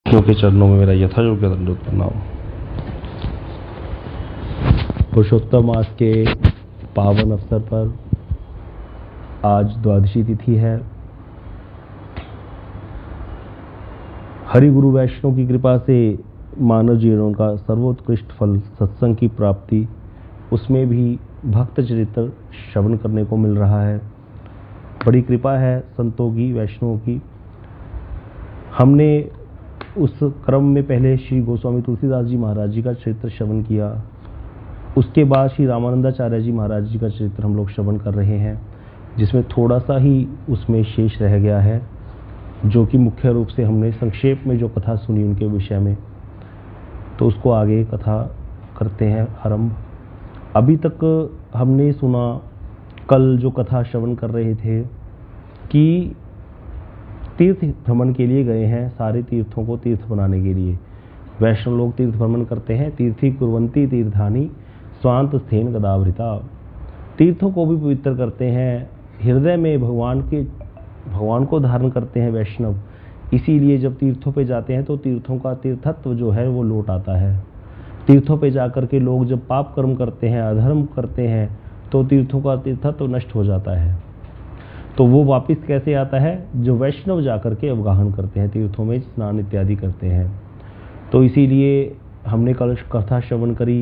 क्योंकि चरणों में मेरा यथा योग्य दंडवत प्रणाम। पुरुषोत्तम मास के पावन अवसर पर आज द्वादशी तिथि है। हरि गुरु वैष्णव की कृपा से मानव जीवन का सर्वोत्कृष्ट फल सत्संग की प्राप्ति, उसमें भी भक्त चरित्र श्रवण करने को मिल रहा है। बड़ी कृपा है संतों की, वैष्णवों की। हमने उस क्रम में पहले श्री गोस्वामी तुलसीदास जी महाराज जी का चरित्र श्रवण किया, उसके बाद श्री रामानंदाचार्य जी महाराज जी का चरित्र हम लोग श्रवण कर रहे हैं, जिसमें थोड़ा सा ही उसमें शेष रह गया है, जो कि मुख्य रूप से हमने संक्षेप में जो कथा सुनी उनके विषय में, तो उसको आगे कथा करते हैं आरंभ। अभी तक हमने सुना, कल जो कथा श्रवण कर रहे थे कि तीर्थ भ्रमण के लिए गए हैं, सारे तीर्थों को तीर्थ बनाने के लिए। वैष्णव लोग तीर्थ भ्रमण करते हैं। तीर्थी कुर्वंती तीर्थानि स्वांत स्थेन गदावृता। तीर्थों को भी पवित्र करते हैं, हृदय में भगवान को धारण करते हैं वैष्णव। इसीलिए जब तीर्थों पे जाते हैं तो तीर्थों का तीर्थत्व जो है वो लौट आता है। तीर्थों पे जाकर के लोग जब पाप कर्म करते हैं, अधर्म करते हैं, तो तीर्थों का तीर्थत्व नष्ट हो जाता है। तो वो वापस कैसे आता है? जो वैष्णव जाकर के अवगाहन करते हैं, तीर्थों में स्नान इत्यादि करते हैं। तो इसीलिए हमने कल कथा श्रवण करी,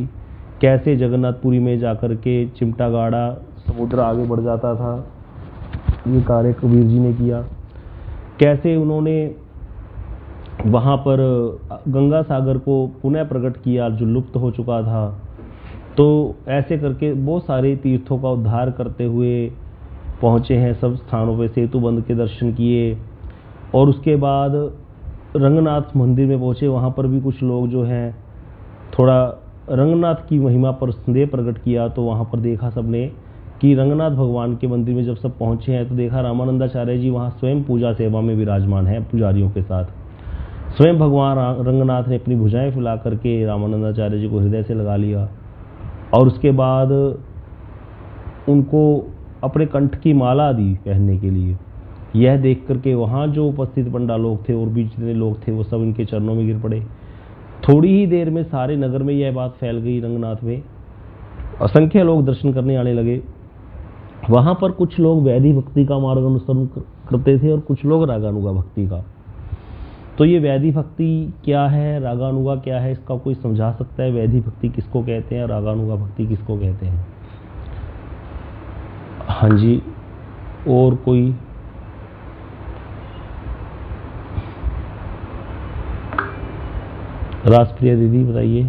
कैसे जगन्नाथपुरी में जाकर के चिमटा गाड़ा, समुद्र आगे बढ़ जाता था, ये कार्य कबीर जी ने किया। कैसे उन्होंने वहाँ पर गंगा सागर को पुनः प्रकट किया जो लुप्त हो चुका था। तो ऐसे करके बहुत सारे तीर्थों का उद्धार करते हुए पहुँचे हैं। सब स्थानों पे सेतु बंध के दर्शन किए और उसके बाद रंगनाथ मंदिर में पहुँचे। वहाँ पर भी कुछ लोग जो हैं थोड़ा रंगनाथ की महिमा पर संदेह प्रकट किया। तो वहाँ पर देखा सबने कि रंगनाथ भगवान के मंदिर में जब सब पहुँचे हैं तो देखा रामानंदाचार्य जी वहाँ स्वयं पूजा सेवा में विराजमान हैं पुजारियों के साथ। स्वयं भगवान रंगनाथ ने अपनी भुजाएं फैला करके रामानंदाचार्य जी को हृदय से लगा लिया और उसके बाद उनको अपने कंठ की माला दी पहनने के लिए। यह देख करके वहाँ जो उपस्थित पंडा लोग थे और भी जितने लोग थे वो सब इनके चरणों में गिर पड़े। थोड़ी ही देर में सारे नगर में यह बात फैल गई। रंगनाथ में असंख्य लोग दर्शन करने आने लगे। वहाँ पर कुछ लोग वैदिक भक्ति का मार्ग अनुसरण करते थे और कुछ लोग रागानुगा भक्ति का। तो ये वैदिक भक्ति क्या है, रागानुगा क्या है, इसका कोई समझा सकता है? वैदिक भक्ति किसको कहते हैं, रागानुगा भक्ति किसको कहते हैं? हाँ जी, और कोई? राजप्रिया दीदी बताइए।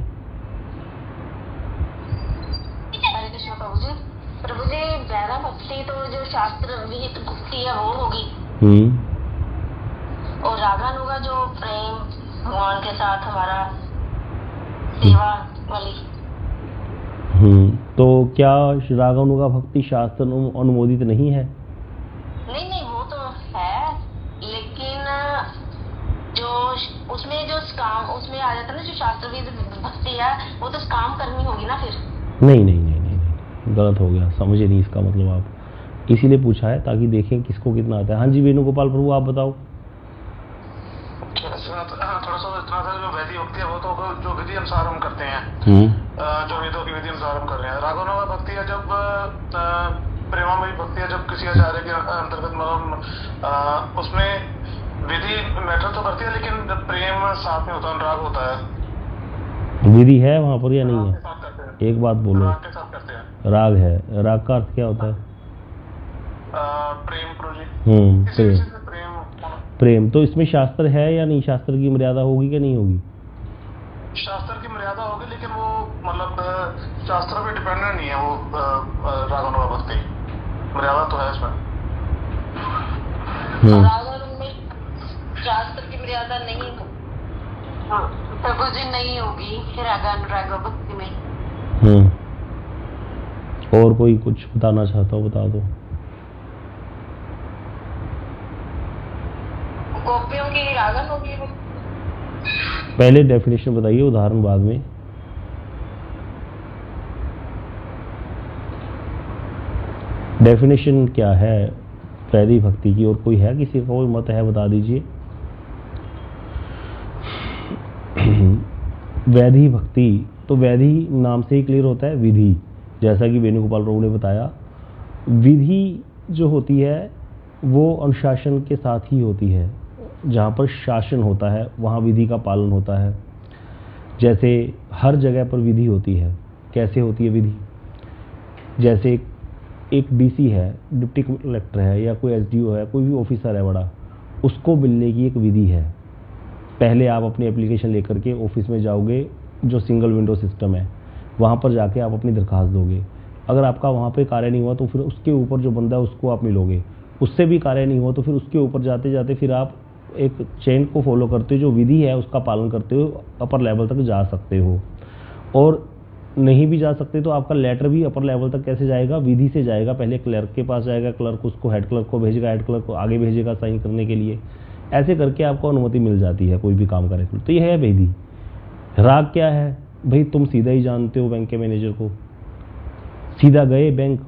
हरे कृष्ण प्रभु जी। प्रभु जी, वैरा भक्ति तो जो शास्त्र विहित भक्ति है वो होगी, और रागानुगा जो प्रेम भगवान के साथ हमारा सेवा वाली। तो क्या रागानुगा भक्ति शास्त्र अनुमोदित नहीं है? नहीं, वो तो है, लेकिन जो उसमें जो काम उसमें आ जाता है ना, जो शास्त्र विहित भक्ति है वो तो काम करनी होगी ना फिर। नहीं, गलत हो गया, समझे नहीं इसका मतलब आप। इसीलिए पूछा है ताकि देखें किसको कितना आता है। हाँ जी वेणुगोपाल प्रभु, आप बताओ। थोड़ा सा इतना था, जो वैदिक भक्ति है वो तो जो विधि अनुसार हम करते हैं, जो वेदों की विधि अनुसार हम कर रहे हैं। रागानुगा भक्ति है जब प्रेमामयी भक्ति है, जब किसी आचार्य के अंतर्गत मतलब उसमें विधि मैटर तो करती है, लेकिन प्रेम साथ में होता है, अनुराग होता है। विधि है वहाँ पर या नहीं है? एक बात बोलो। राग के साथ करते हैं। राग है, राग का अर्थ क्या होता है? प्रेम प्रेम। प्रेम। तो इसमें शास्त्र है या नहीं? शास्त्र की मर्यादा होगी कि नहीं होगी? शास्त्र की मर्यादा होगी, लेकिन वो मतलब शास्त्र पे डिपेंडेंट नहीं है वो। रागानुगा भक्ति मर्यादा तो है इसमें। रागानुगा में शास्त्र की मर्यादा नहीं, प्रभु जी नहीं होगी रागानुगा भक्ति में। और कोई कुछ बताना चाहता हो बता दो। गोपियों की रागन होगी वो। पहले डेफिनेशन बताइए, उदाहरण बाद में। डेफिनेशन क्या है वैदिक भक्ति की? और कोई है, किसी का कोई मत है, बता दीजिए। वैधि भक्ति, तो वैधि नाम से ही क्लियर होता है विधि, जैसा कि वेणुगोपाल प्रभु ने बताया। विधि जो होती है वो अनुशासन के साथ ही होती है। जहाँ पर शासन होता है वहाँ विधि का पालन होता है। जैसे हर जगह पर विधि होती है। कैसे होती है विधि? जैसे एक डीसी है, डिप्टी कलेक्टर है, या कोई एसडीओ है, कोई भी ऑफिसर है बड़ा, उसको मिलने की एक विधि है। पहले आप अपनी एप्लीकेशन लेकर के ऑफिस में जाओगे, जो सिंगल विंडो सिस्टम है, वहाँ पर जाके आप अपनी दरखास्त दोगे। अगर आपका वहाँ पे कार्य नहीं हुआ तो फिर उसके ऊपर जो बंदा है उसको आप मिलोगे। उससे भी कार्य नहीं हुआ तो फिर उसके ऊपर जाते जाते फिर आप एक चेन को फॉलो करते हो, जो विधि है उसका पालन करते हो अपर लेवल तक जा सकते हो। और नहीं भी जा सकते तो आपका लेटर भी अपर लेवल तक कैसे जाएगा? विधि से जाएगा। पहले क्लर्क के पास जाएगा, क्लर्क उसको हेड क्लर्क को भेजेगा, हेड क्लर्क को आगे भेजेगा साइन करने के लिए। ऐसे करके आपको अनुमति मिल जाती है कोई भी काम करने के लिए। तो यह है विधि। राग क्या है भाई? तुम सीधा ही जानते हो बैंक के मैनेजर को, सीधा गए बैंक,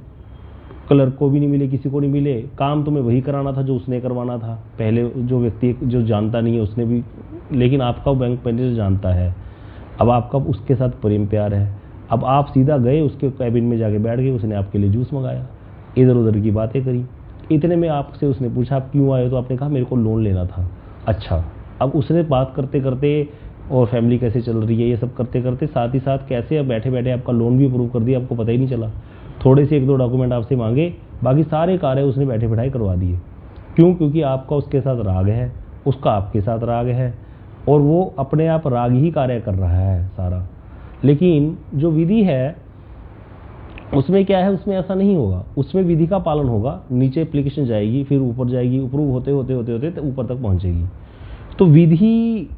क्लर्क को भी नहीं मिले, किसी को नहीं मिले, काम तुम्हें वही कराना था जो उसने करवाना था। पहले जो व्यक्ति जो जानता नहीं है उसने भी, लेकिन आपका बैंक मैनेजर जानता है। अब आपका उसके साथ प्रेम प्यार है। अब आप सीधा गए उसके कैबिन में जाके बैठ गए, उसने आपके लिए जूस मंगाया, इधर उधर की बातें करी। इतने में आपसे उसने पूछा आप क्यों आए हो? तो आपने कहा मेरे को लोन लेना था। अच्छा, अब उसने बात करते करते और फैमिली कैसे चल रही है ये सब करते करते साथ ही साथ कैसे अब बैठे बैठे आपका लोन भी अप्रूव कर दिया, आपको पता ही नहीं चला। थोड़े से 1-2 डॉक्यूमेंट आपसे मांगे, बाकी सारे कार्य उसने बैठे बैठाए करवा दिए। क्यों? क्योंकि आपका उसके साथ राग है, उसका आपके साथ राग है, और वो अपने आप राग ही कार्य कर रहा है सारा। लेकिन जो विधि है उसमें क्या है? उसमें ऐसा नहीं होगा। उसमें विधि का पालन होगा। नीचे एप्लीकेशन जाएगी, फिर ऊपर जाएगी, अप्रूव होते होते होते होते तो ऊपर तक पहुंचेगी। तो विधि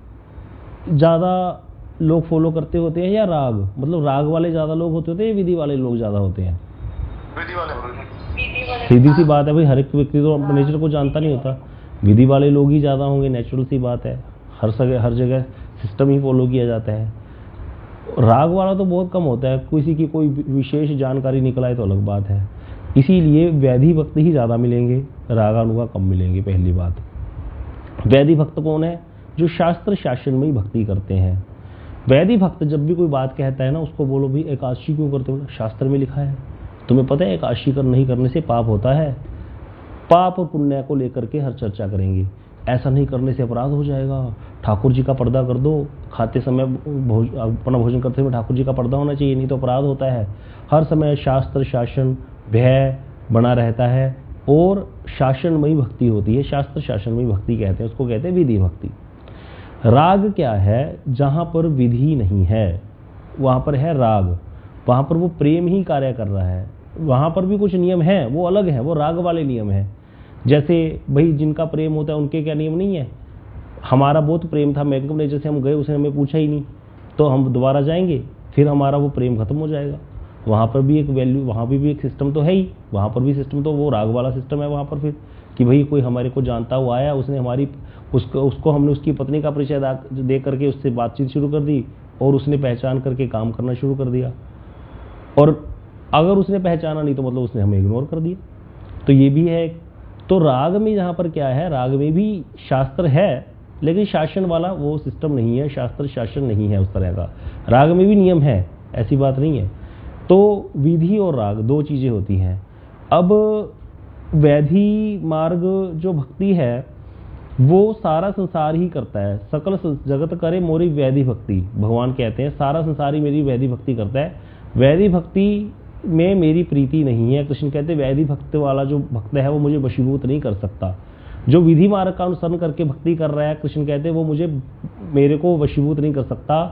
ज़्यादा लोग फॉलो करते होते हैं या राग? मतलब राग वाले ज़्यादा लोग होते हैं या विधि वाले लोग ज़्यादा होते हैं? विधि वाले। सीधी सी बात है भाई, हर एक व्यक्ति तो नेचर को जानता नहीं होता। विधि वाले लोग ही ज़्यादा होंगे, नेचुरल सी बात है। हर जगह सिस्टम ही फॉलो किया जाता है। राग वाला तो बहुत कम होता है, किसी की कोई विशेष जानकारी निकल आए तो अलग बात है। इसीलिए वैधि भक्त ही ज़्यादा मिलेंगे, रागानुगा कम मिलेंगे। पहली बात, वैधि भक्त कौन है? जो शास्त्र शासन में ही भक्ति करते हैं। वैधि भक्त जब भी कोई बात कहता है ना, उसको बोलो भाई एकादशी क्यों करते हो? शास्त्र में लिखा है। तुम्हें पता है एकादशी नहीं करने से पाप होता है। पाप और पुण्य को लेकर के हर चर्चा करेंगे। ऐसा नहीं करने से अपराध हो जाएगा, ठाकुर जी का पर्दा कर दो, खाते समय अपना भोजन करते समय ठाकुर जी का पर्दा होना चाहिए, नहीं तो अपराध होता है। हर समय शास्त्र शासन भय बना रहता है और शासनमयी भक्ति होती है। शास्त्र शासनमयी भक्ति कहते हैं, उसको कहते हैं विधि भक्ति। राग क्या है? जहाँ पर विधि नहीं है वहाँ पर है राग, वहाँ पर वो प्रेम ही कार्य कर रहा है। वहाँ पर भी कुछ नियम है, वो अलग है, वो राग वाले नियम है। जैसे भाई जिनका प्रेम होता है उनके क्या नियम नहीं है? हमारा बहुत प्रेम था बैंक मैनेजर से, हम गए, उसने हमें पूछा ही नहीं, तो हम दोबारा जाएंगे, फिर हमारा वो प्रेम खत्म हो जाएगा। वहाँ पर भी एक वैल्यू, वहाँ भी एक सिस्टम तो है ही, वहाँ पर भी सिस्टम तो वो राग वाला सिस्टम है वहाँ पर। फिर कि भाई कोई हमारे को जानता हुआ आया, उसने हमारी उसको हमने उसकी पत्नी का परिचय दे करके उससे बातचीत शुरू कर दी और उसने पहचान करके काम करना शुरू कर दिया। और अगर उसने पहचाना नहीं तो मतलब उसने हमें इग्नोर कर दिया। तो ये भी है। तो राग में यहाँ पर क्या है? राग में भी शास्त्र है लेकिन शासन वाला वो सिस्टम नहीं है, शास्त्र शासन नहीं है उस तरह का। राग में भी नियम है, ऐसी बात नहीं है। तो विधि और राग दो चीजें होती हैं। अब वैधि मार्ग जो भक्ति है वो सारा संसार ही करता है। सकल जगत करे मोरी वैधि भक्ति, भगवान कहते हैं सारा संसार ही मेरी वैधि भक्ति करता है। वैधि भक्ति में मेरी प्रीति नहीं है। कृष्ण कहते हैं वैधि भक्त वाला जो भक्त है वो मुझे वशीभूत नहीं कर सकता। जो विधि मार्ग का अनुसरण करके भक्ति कर रहा है, कृष्ण कहते हैं वो मेरे को वशीभूत नहीं कर सकता,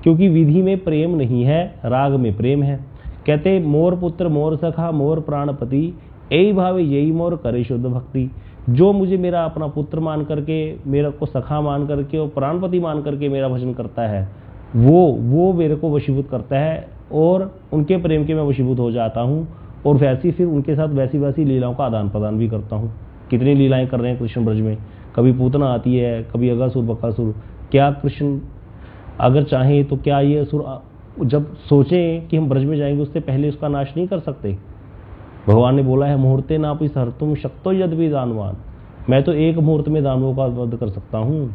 क्योंकि विधि में प्रेम नहीं है, राग में प्रेम है। कहते मोर पुत्र मोर सखा मोर प्राणपति, यही भावे यही मोर करे शुद्ध भक्ति। जो मुझे मेरा अपना पुत्र मान करके, मेरा को सखा मान करके और प्राणपति मान करके मेरा भजन करता है, वो मेरे को वशीभूत करता है और उनके प्रेम के मैं वशीभूत हो जाता हूँ। और वैसी फिर उनके साथ वैसी लीलाओं का आदान प्रदान भी करता हूँ। कितनी लीलाएं कर रहे हैं कृष्ण ब्रज में, कभी पूतना आती है, कभी अगासुर बकासुर। क्या कृष्ण अगर चाहें तो क्या ये असुर जब सोचें कि हम ब्रज में जाएंगे उससे पहले उसका नाश नहीं कर सकते? भगवान ने बोला है मुहूर्ते नापि सहर्तुम शक्तो यद्यपि दानवान, मैं तो एक मुहूर्त में दानवों का वध कर सकता हूँ।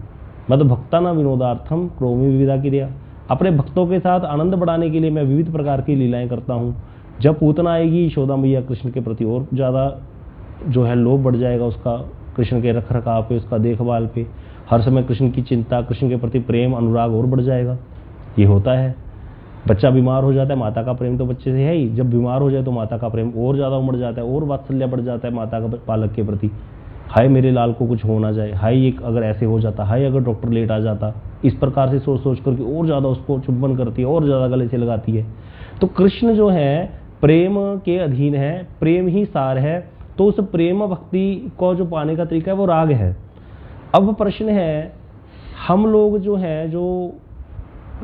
मतलब भक्ता ना विनोदार्थम क्रोमी विविधा क्रिया, अपने भक्तों के साथ आनंद बढ़ाने के लिए मैं विविध प्रकार की लीलाएं करता हूँ। जब पूतना आएगी, यशोदा मैया कृष्ण के प्रति और ज़्यादा जो है लोभ बढ़ जाएगा उसका, कृष्ण के रख रखाव पे, उसका देखभाल पे, हर समय कृष्ण की चिंता, कृष्ण के प्रति प्रेम अनुराग और बढ़ जाएगा। ये होता है। बच्चा बीमार हो जाता है, माता का प्रेम तो बच्चे से है ही, जब बीमार हो जाए तो माता का प्रेम और ज़्यादा उमड़ जाता है, और वात्सल्य बढ़ जाता है माता का पालक के प्रति। हाय मेरे लाल को कुछ हो ना जाए, हाय एक अगर ऐसे हो जाता, हाय अगर डॉक्टर लेट आ जाता, इस प्रकार से सोच सोच करके और ज़्यादा उसको चुंबन करती है, और ज़्यादा गले से लगाती है। तो कृष्ण जो है प्रेम के अधीन है, प्रेम ही सार है। तो उस प्रेम भक्ति को जो पाने का तरीका है वो राग है। अब प्रश्न है, हम लोग जो है, जो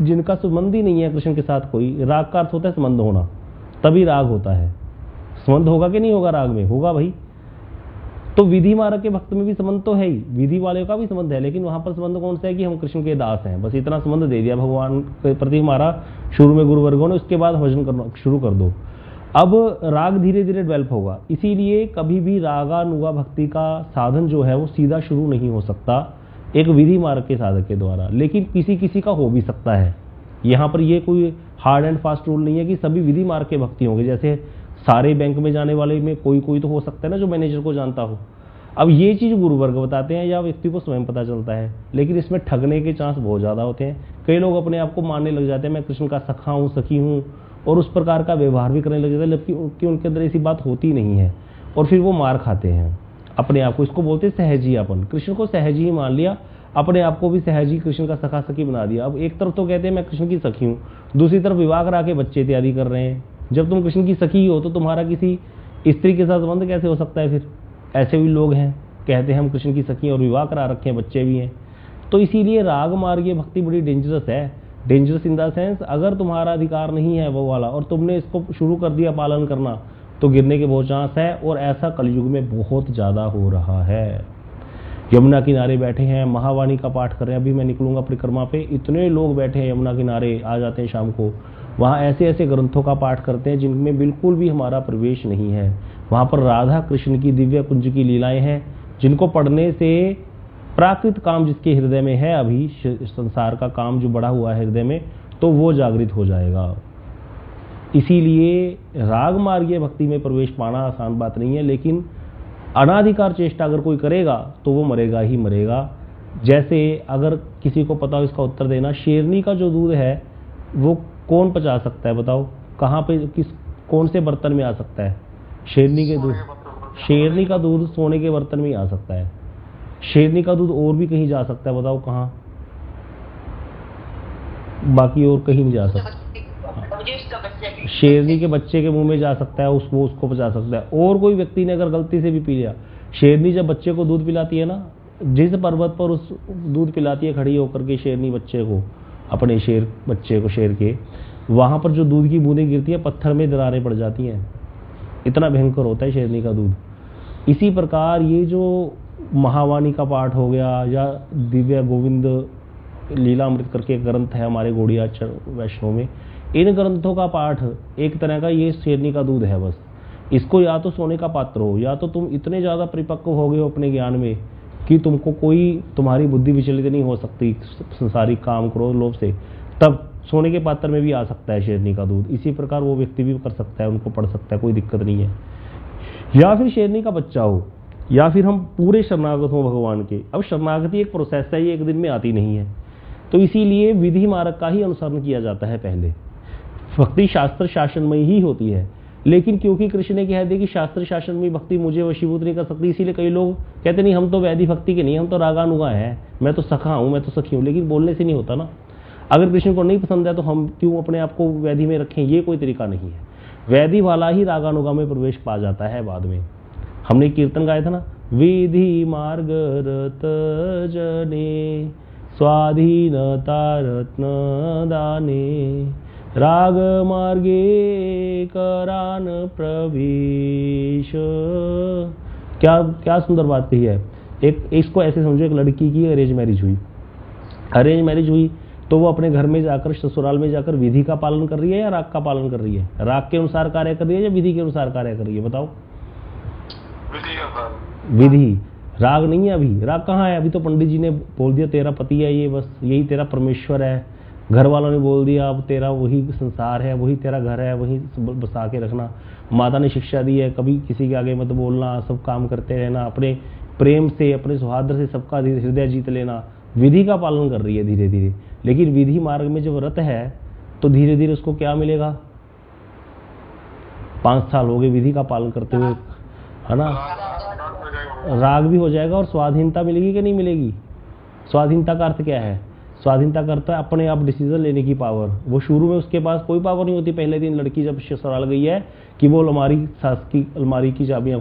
जिनका संबंध ही नहीं है कृष्ण के साथ कोई, राग का अर्थ होता है संबंध होना, तभी राग होता है। संबंध होगा कि नहीं होगा राग में? होगा भाई। तो विधि मार्ग के भक्त में भी संबंध तो है ही, विधि वाले का भी संबंध है, लेकिन वहां पर संबंध कौन सा है कि हम कृष्ण के दास हैं, बस इतना संबंध दे दिया भगवान के प्रति हमारा शुरू में गुरुवर्गों ने, उसके बाद भजन करना शुरू कर दो। अब राग धीरे धीरे डेवलप होगा। इसीलिए कभी भी रागानुगा भक्ति का साधन जो है वो सीधा शुरू नहीं हो सकता एक विधि मार्ग के साधक के द्वारा, लेकिन किसी किसी का हो भी सकता है। यहाँ पर ये कोई हार्ड एंड फास्ट रूल नहीं है कि सभी विधि मार्ग के भक्ति होंगे। जैसे सारे बैंक में जाने वाले में कोई कोई तो हो सकता है ना जो मैनेजर को जानता हो। अब ये चीज़ गुरुवर्ग बताते हैं या व्यक्ति को स्वयं पता चलता है, लेकिन इसमें ठगने के चांस बहुत ज़्यादा होते हैं। कई लोग अपने आप को मानने लग जाते हैं मैं कृष्ण का सखा हूँ, सखी हूँ, और उस प्रकार का व्यवहार भी करने लग जाते हैं, जबकि उनके अंदर ऐसी बात होती नहीं है, और फिर वो मार खाते हैं अपने आप को। इसको बोलते हैं सहजीपन। कृष्ण को सहजी ही मान लिया, अपने आप को भी सहजी कृष्ण का सखा सखी बना दिया। अब एक तरफ तो कहते हैं मैं कृष्ण की सखी हूँ, दूसरी तरफ विवाह करा के बच्चे तैयारी कर रहे हैं। जब तुम कृष्ण की सखी हो तो तुम्हारा किसी स्त्री के साथ संबंध कैसे हो सकता है? फिर ऐसे भी लोग हैं, कहते हैं हम कृष्ण की सखी और विवाह करा रखे हैं, बच्चे भी हैं। तो इसीलिए राग मार्गीय भक्ति बड़ी डेंजरस है। डेंजरस इन द सेंस, अगर तुम्हारा अधिकार नहीं है वो वाला और तुमने इसको शुरू कर दिया पालन करना, तो गिरने के बहुत चांस है, और ऐसा कलयुग में बहुत ज़्यादा हो रहा है। यमुना किनारे बैठे हैं, महावाणी का पाठ कर रहे हैं। अभी मैं निकलूंगा परिक्रमा पे, इतने लोग बैठे हैं यमुना किनारे, आ जाते हैं शाम को, वहाँ ऐसे ऐसे ग्रंथों का पाठ करते हैं जिनमें बिल्कुल भी हमारा प्रवेश नहीं है। वहाँ पर राधा कृष्ण की दिव्य कुंज की लीलाएं हैं, जिनको पढ़ने से प्राकृत काम जिसके हृदय में है, अभी संसार का काम जो बढ़ा हुआ है हृदय में, तो वो जागृत हो जाएगा। इसीलिए राग मार्गीय भक्ति में प्रवेश पाना आसान बात नहीं है, लेकिन अनाधिकार चेष्टा अगर कोई करेगा तो वो मरेगा ही मरेगा। जैसे अगर किसी को पता हो इसका उत्तर देना, शेरनी का जो दूध है वो कौन पचा सकता है? बताओ कहाँ पे, कौन से बर्तन में आ सकता है? शेरनी का दूध सोने के बर्तन में ही आ सकता है। शेरनी का दूध और भी कहीं जा सकता है, बताओ कहाँ? बाकी और कहीं नहीं जा सकता। शेरनी के बच्चे के मुंह में जा सकता है, उसको पचा सकता है। और कोई व्यक्ति ने अगर गलती से भी पी लिया, शेरनी जब बच्चे को दूध पिलाती है ना, जिस पर्वत पर उस दूध पिलाती है खड़ी होकर के शेरनी बच्चे को, अपने शेर बच्चे को, शेर के, वहां पर जो दूध की बूंदें गिरती है पत्थर में दरारें पड़ जाती हैं। इतना भयंकर होता है शेरनी का दूध। इसी प्रकार ये जो महावाणी का पाठ हो गया, या दिव्य गोविंद लीलामृत करके ग्रंथ है हमारे गौड़िया वैष्णव में, इन ग्रंथों का पाठ एक तरह का ये शेरनी का दूध है। बस इसको या तो सोने का पात्र हो, या तो तुम इतने ज़्यादा परिपक्व हो गए हो अपने ज्ञान में कि तुमको कोई, तुम्हारी बुद्धि विचलित नहीं हो सकती संसारिक काम क्रोध लोभ से, तब सोने के पात्र में भी आ सकता है शेरनी का दूध। इसी प्रकार वो व्यक्ति भी कर सकता है, उनको पढ़ सकता है, कोई दिक्कत नहीं है। या फिर शेरनी का बच्चा हो, या फिर हम पूरे शरणागत हो भगवान के। अब शरणागति एक प्रोसेस है, ये एक दिन में आती नहीं है, तो इसीलिए विधि मार्ग का ही अनुसरण किया जाता है पहले। भक्ति शास्त्र शासनमय ही होती है, लेकिन क्योंकि कृष्ण ने कह दिया कि शास्त्र शासन में भक्ति मुझे वशीभूत नहीं कर सकती, इसीलिए कई लोग कहते नहीं हम तो वैधि भक्ति के नहीं, हम तो रागानुगा है, मैं तो सखा हूँ, मैं तो सखी हूँ। लेकिन बोलने से नहीं होता ना। अगर कृष्ण को नहीं पसंद है तो हम क्यों अपने आप को वैधि में रखें? ये कोई तरीका नहीं है। वैधि वाला ही रागानुगा में प्रवेश पा जाता है बाद में। हमने कीर्तन गाया था ना, विधि मार्ग रत जने स्वाधीनता रत्न दाने राग मार्गे करान प्रवेश। क्या सुंदर बात कही है। इसको ऐसे समझो, एक लड़की की अरेंज मैरिज हुई, अरेंज मैरिज हुई तो वो अपने घर में जाकर, ससुराल में जाकर विधि का पालन कर रही है या राग का पालन कर रही है? राग के अनुसार कार्य कर रही है या विधि के अनुसार कार्य कर रही है? बताओ। विधि, राग नहीं है। अभी राग कहाँ है? अभी तो पंडित जी ने बोल दिया तेरा पति है ये, बस यही तेरा परमेश्वर है, घर वालों ने बोल दिया अब तेरा वही संसार है, वही तेरा घर है, वही बसा के रखना। माता ने शिक्षा दी है कभी किसी के आगे मत बोलना, सब काम करते रहना, अपने प्रेम से अपने सौहार्द से सबका हृदय जीत लेना। विधि का पालन कर रही है धीरे धीरे, लेकिन विधि मार्ग में जब रत है तो धीरे धीरे उसको क्या मिलेगा? 5 साल हो गए विधि का पालन करते हुए, है ना, राग भी हो जाएगा और स्वाधीनता मिलेगी कि नहीं मिलेगी? स्वाधीनता का अर्थ क्या है? स्वाधीनता का अर्थ है अपने आप डिसीजन लेने की पावर। वो शुरू में उसके पास कोई पावर नहीं होती। पहले दिन लड़की जब ससुराल गई है कि वो अलमारी, सास की अलमारी की चाबियां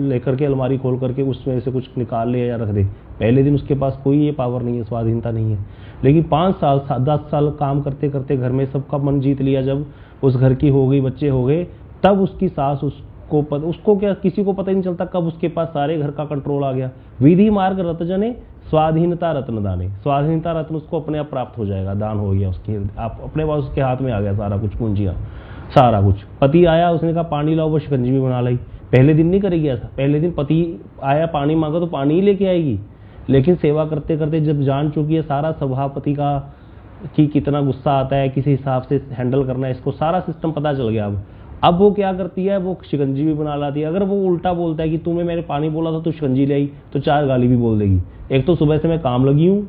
लेकर के अलमारी खोल करके उसमें से कुछ निकाल ले या रख दे, पहले दिन उसके पास कोई ये पावर नहीं है, स्वाधीनता नहीं है। लेकिन 5 साल 10 साल काम करते करते घर में सबका मन जीत लिया, जब उस घर की हो गई, बच्चे हो गए, तब उसकी सास उसको क्या, किसी को पता ही नहीं चलता कब उसके पास सारे घर का कंट्रोल आ गया। विधि मार्ग रत जने स्वाधीनता रत्न दाने, स्वाधीनता रत्न उसको अपने आप प्राप्त हो जाएगा, दान हो गया उसकी, आप अपने पास उसके हाथ में आ गया सारा कुछ, पूंजियां सारा कुछ। पति आया, उसने कहा पानी लाओ, वो शिकंजी भी बना लाई। पहले दिन नहीं करेगी ऐसा, पहले दिन पति आया पानी मांगा तो पानी ही लेके आएगी, लेकिन सेवा करते करते जब जान चुकी है सारा स्वभाव पति का कि कितना गुस्सा आता है, किसी हिसाब से हैंडल करना है इसको, सारा सिस्टम पता चल गया। अब वो क्या करती है, वो शिकंजी भी बना लाती है। अगर वो उल्टा बोलता है कि तुम्हें मैंने पानी बोला था तो शिकंजी ले आई, तो 4 गाली भी बोल देगी। एक तो सुबह से मैं काम लगी हूँ,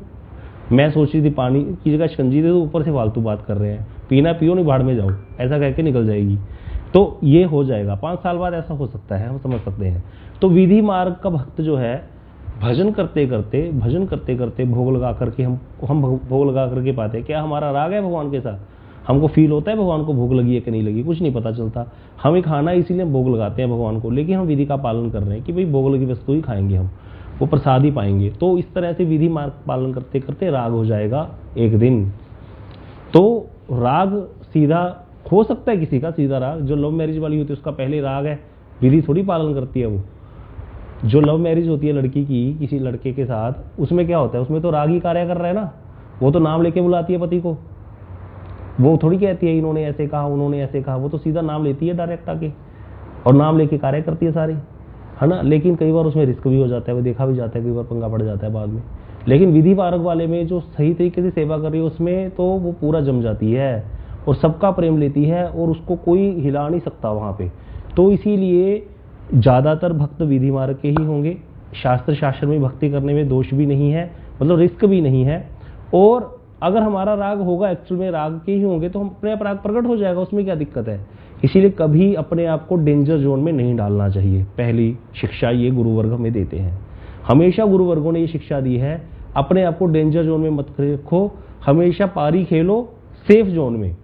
मैं सोच रही थी पानी की जगह शिकंजी दे दो, ऊपर से फालतू बात कर रहे हैं, पीना पियो नहीं भाड़ में जाओ, ऐसा कह के निकल जाएगी। तो ये हो जाएगा 5 साल बाद, ऐसा हो सकता है, हम समझ सकते हैं। तो विधि मार्ग का भक्त जो है, भजन करते करते भोग लगा करके हम भोग लगा करके पाते हैं। क्या हमारा राग है भगवान के साथ? हमको फील होता है भगवान को भोग लगी है कि नहीं लगी? कुछ नहीं पता चलता। हमें खाना इसीलिए भोग लगाते हैं भगवान को, लेकिन हम विधि का पालन कर रहे हैं कि भाई भोग लगी वस्तु ही खाएंगे, हम वो प्रसाद ही पाएंगे। तो इस तरह से विधि मार्ग पालन करते करते राग हो जाएगा एक दिन। तो राग सीधा हो सकता है किसी का, सीधा राग जो लव मैरिज वाली होती है उसका पहले राग है, विधि थोड़ी पालन करती है वो। जो लव मैरिज होती है लड़की की किसी लड़के के साथ, उसमें क्या होता है, उसमें तो राग ही कार्य कर रहा है ना, वो तो नाम लेके बुलाती है पति को, वो थोड़ी कहती है इन्होंने ऐसे कहा उन्होंने ऐसे कहा, वो तो सीधा नाम लेती है डायरेक्ट आके और नाम लेके कार्य करती है सारे, है ना। लेकिन कई बार उसमें रिस्क भी हो जाता है, वो देखा भी जाता है, कई बार पंगा पड़ जाता है बाद में। लेकिन विधि मार्ग वाले में जो सही तरीके से सेवा कर रही है उसमें तो वो पूरा जम जाती है और सबका प्रेम लेती है और उसको कोई हिला नहीं सकता वहाँ पे। तो इसीलिए ज़्यादातर भक्त विधि मार्ग के ही होंगे। शास्त्र में भक्ति करने में दोष भी नहीं है, मतलब रिस्क भी नहीं है। और अगर हमारा राग होगा, एक्चुअल में राग के ही होंगे, तो हम अपने आप राग प्रकट हो जाएगा, उसमें क्या दिक्कत है। इसीलिए कभी अपने आप को डेंजर जोन में नहीं डालना चाहिए। पहली शिक्षा ये गुरुवर्ग हमें देते हैं, हमेशा गुरुवर्गों ने ये शिक्षा दी है, अपने आप को डेंजर जोन में मत रखो, हमेशा पारी खेलो सेफ जोन में।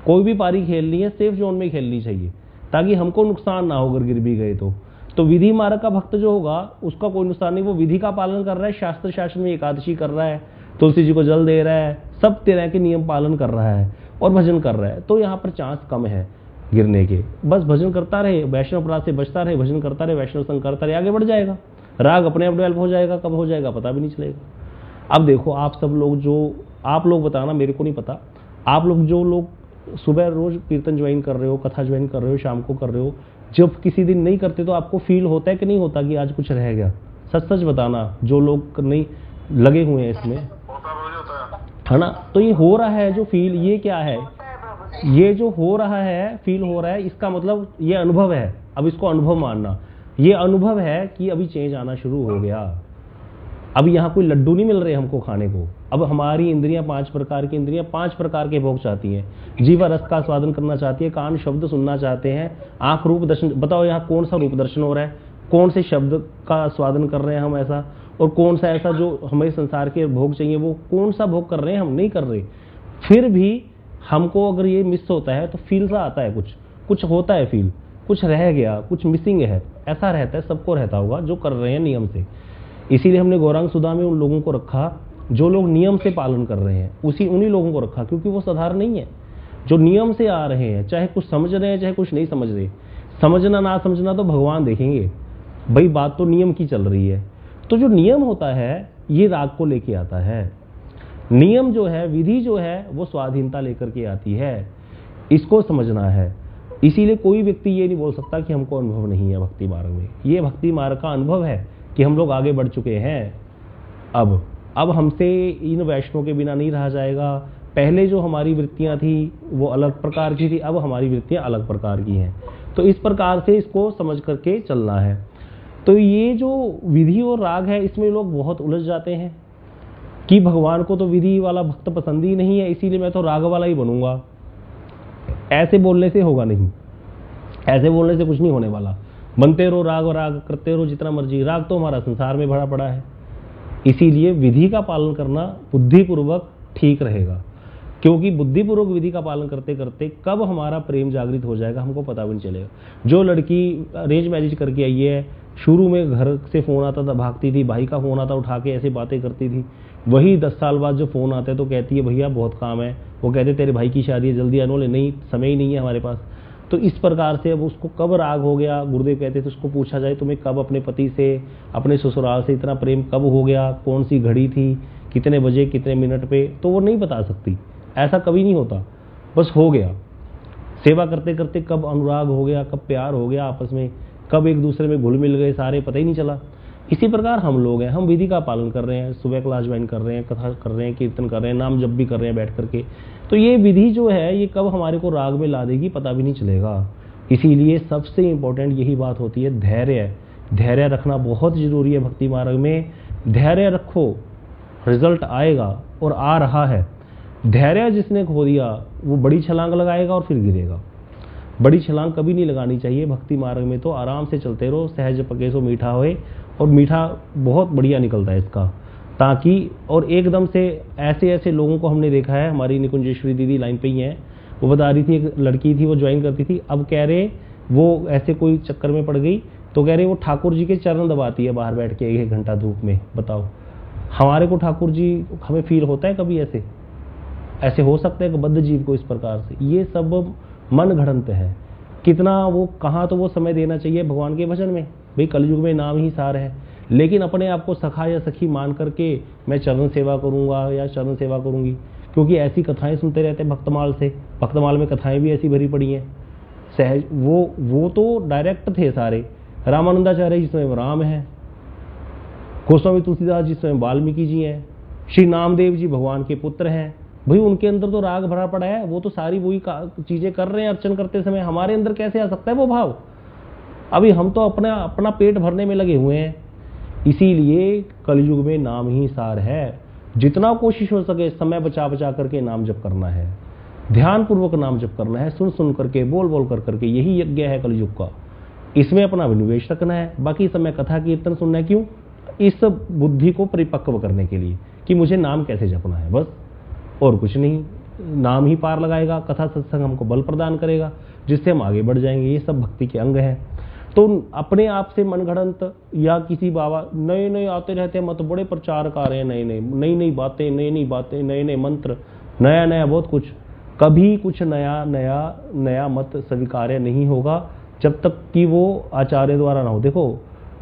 कोई भी पारी खेलनी है सेफ जोन में खेलनी चाहिए, ताकि हमको नुकसान ना हो अगर गिर भी गए तो विधि मार्ग का भक्त जो होगा उसका कोई नुकसान नहीं, वो विधि का पालन कर रहा है, शास्त्र में एकादशी कर रहा है, तुलसी जी को जल दे रहा है, सब तरह के नियम पालन कर रहा है और भजन कर रहा है। तो यहाँ पर चांस कम है गिरने के। बस भजन करता रहे, वैष्णव अपराध से बचता रहे, भजन करता रहे, वैष्णव संग करता रहे, आगे बढ़ जाएगा। राग अपने आप डेवलप हो जाएगा, कब हो जाएगा पता भी नहीं चलेगा। अब देखो आप सब लोग, जो आप लोग बताना, मेरे को नहीं पता, आप लोग जो लोग सुबह रोज कीर्तन ज्वाइन कर रहे हो, कथा ज्वाइन कर रहे हो, शाम को कर रहे हो, जब किसी दिन नहीं करते तो आपको फील होता है कि नहीं होता कि आज कुछ रह गया? सच सच बताना, जो लोग नहीं लगे हुए हैं इसमें, है ना। तो ये हो रहा है जो फील, ये क्या है, ये जो हो रहा है फील हो रहा है, इसका मतलब ये अनुभव है। अब इसको अनुभव मानना, ये अनुभव है कि अभी चेंज आना शुरू हो गया। अब यहाँ कोई लड्डू नहीं मिल रहे हमको खाने को। अब हमारी इंद्रियां 5 प्रकार की इंद्रियां 5 प्रकार के भोग चाहती हैं। जीवा रस का स्वादन करना चाहती है, कान शब्द सुनना चाहते हैं, आंख रूप दर्शन। बताओ यहाँ कौन सा रूप दर्शन हो रहा है, कौन से शब्द का स्वादन कर रहे हैं हम ऐसा, और कौन सा ऐसा जो हमें संसार के भोग चाहिए वो कौन सा भोग कर रहे हैं, हम नहीं कर रहे। फिर भी हमको अगर ये मिस होता है तो फील सा आता है, कुछ होता है फील, कुछ रह गया, कुछ मिसिंग है, ऐसा रहता है, सबको रहता होगा जो कर रहे हैं नियम से। इसीलिए हमने गौरांग सुधा में उन लोगों को रखा जो लोग नियम से पालन कर रहे हैं, उन्हीं लोगों को रखा, क्योंकि वो साधारण नहीं है। जो नियम से आ रहे हैं, चाहे कुछ समझ रहे हैं चाहे कुछ नहीं समझ रहे, समझना ना समझना तो भगवान देखेंगे, भाई बात तो नियम की चल रही है। तो जो नियम होता है ये राग को लेके आता है। नियम जो है, विधि जो है, वो स्वाधीनता लेकर के आती है, इसको समझना है। इसीलिए कोई व्यक्ति ये नहीं बोल सकता कि हमको अनुभव नहीं है भक्ति मार्ग में। ये भक्ति मार्ग का अनुभव है कि हम लोग आगे बढ़ चुके हैं। अब हमसे इन वैष्णव के बिना नहीं रहा जाएगा, पहले जो हमारी वृत्तियां थी वो अलग प्रकार की थी, अब हमारी वृत्तियां अलग प्रकार की हैं। तो इस प्रकार से इसको समझ करके चलना है। तो ये जो विधि और राग है, इसमें लोग बहुत उलझ जाते हैं कि भगवान को तो विधि वाला भक्त पसंद ही नहीं है, इसीलिए मैं तो राग वाला ही बनूंगा। ऐसे बोलने से होगा नहीं, ऐसे बोलने से कुछ नहीं होने वाला। बनते रहो राग और राग करते रहो जितना मर्जी, राग तो हमारा संसार में भरा पड़ा है। इसीलिए विधि का पालन करना बुद्धिपूर्वक ठीक रहेगा, क्योंकि बुद्धिपूर्वक विधि का पालन करते करते कब हमारा प्रेम जागृत हो जाएगा हमको पता भी नहीं चलेगा। जो लड़की अरेंज मैरिज करके आई है, शुरू में घर से फोन आता था भागती थी, भाई का फोन आता उठा के ऐसे बातें करती थी, वही 10 साल बाद जो फोन आता है तो कहती है भैया बहुत काम है, वो कहते तेरे भाई की शादी है जल्दी आने, नहीं समय ही नहीं है हमारे पास। तो इस प्रकार से अब उसको कब राग हो गया, गुरुदेव कहते थे उसको पूछा जाए तुम्हें कब अपने पति से, अपने ससुराल से इतना प्रेम कब हो गया, कौन सी घड़ी थी, कितने बजे कितने मिनट पे, तो वो नहीं बता सकती। ऐसा कभी नहीं होता, बस हो गया। सेवा करते करते कब अनुराग हो गया, कब प्यार हो गया आपस में, कब एक दूसरे में घुल मिल गए सारे, पता ही नहीं चला। इसी प्रकार हम लोग हैं, हम विधि का पालन कर रहे हैं, सुबह क्लास ज्वाइन कर रहे हैं, कथा कर रहे हैं, कीर्तन कर रहे हैं, नाम जप भी कर रहे हैं बैठ करके। तो ये विधि जो है ये कब हमारे को राग में ला देगी पता भी नहीं चलेगा। इसीलिए सबसे इम्पोर्टेंट यही बात होती है धैर्य। धैर्य रखना बहुत जरूरी है भक्ति मार्ग में। धैर्य रखो, रिजल्ट आएगा और आ रहा है। धैर्य जिसने खो दिया वो बड़ी छलांग लगाएगा और फिर गिरेगा। बड़ी छलांग कभी नहीं लगानी चाहिए भक्ति मार्ग में। तो आराम से चलते रहो, सहज पके सो मीठा होए, और मीठा बहुत बढ़िया निकलता है इसका। ताकि और एकदम से ऐसे ऐसे लोगों को हमने देखा है, हमारी निकुंजेश्वरी दीदी लाइन पे ही हैं, वो बता रही थी एक लड़की थी वो ज्वाइन करती थी, अब कह रहे वो ऐसे कोई चक्कर में पड़ गई तो कह रहे वो ठाकुर जी के चरण दबाती है बाहर बैठ के 1 घंटा धूप में। बताओ हमारे को ठाकुर जी हमें फील होता है कभी ऐसे? ऐसे हो सकता है कि बद्ध जीव को इस प्रकार से? ये सब मन घड़ंत है। कितना वो कहाँ तो वो समय देना चाहिए भगवान के भजन में। भाई कलयुग में नाम ही सार है, लेकिन अपने आप को सखा या सखी मान करके मैं चरण सेवा करूंगा या चरण सेवा करूंगी, क्योंकि ऐसी कथाएं सुनते रहते हैं भक्तमाल से। भक्तमाल में कथाएं भी ऐसी भरी पड़ी हैं। सहज वो तो डायरेक्ट थे सारे। रामानंदाचार्य जिसमें राम है, गोस्वामी तुलसीदास जिसमें वाल्मीकि जी हैं, श्री नामदेव जी भगवान के पुत्र हैं। भाई उनके अंदर तो राग भरा पड़ा है, वो तो सारी वही चीजें कर रहे हैं अर्चन करते समय। हमारे अंदर कैसे आ सकता है वो भाव? अभी हम तो अपना पेट भरने में लगे हुए हैं। इसीलिए कलयुग में नाम ही सार है। जितना कोशिश हो सके समय बचा बचा करके नाम जप करना है, ध्यान पूर्वक नाम जप करना है, सुन सुन करके, बोल बोल कर करके। यही यज्ञ है कलयुग का। इसमें अपना निवेश रखना है। बाकी समय कथा कीर्तन सुनना है। क्यों? इस बुद्धि को परिपक्व करने के लिए कि मुझे नाम कैसे जपना है, बस और कुछ नहीं। नाम ही पार लगाएगा। कथा सत्संग हमको बल प्रदान करेगा जिससे हम आगे बढ़ जाएंगे। ये सब भक्ति के अंग हैं। तो अपने आप से मनगढ़ंत या किसी बाबा नए नए आते रहते हैं, मत बड़े प्रचारक आ रहे हैं, नई बातें, नए नए मंत्र, नया नया बहुत कुछ। कभी कुछ नया मत स्वीकार्य नहीं होगा जब तक कि वो आचार्य द्वारा ना हो। देखो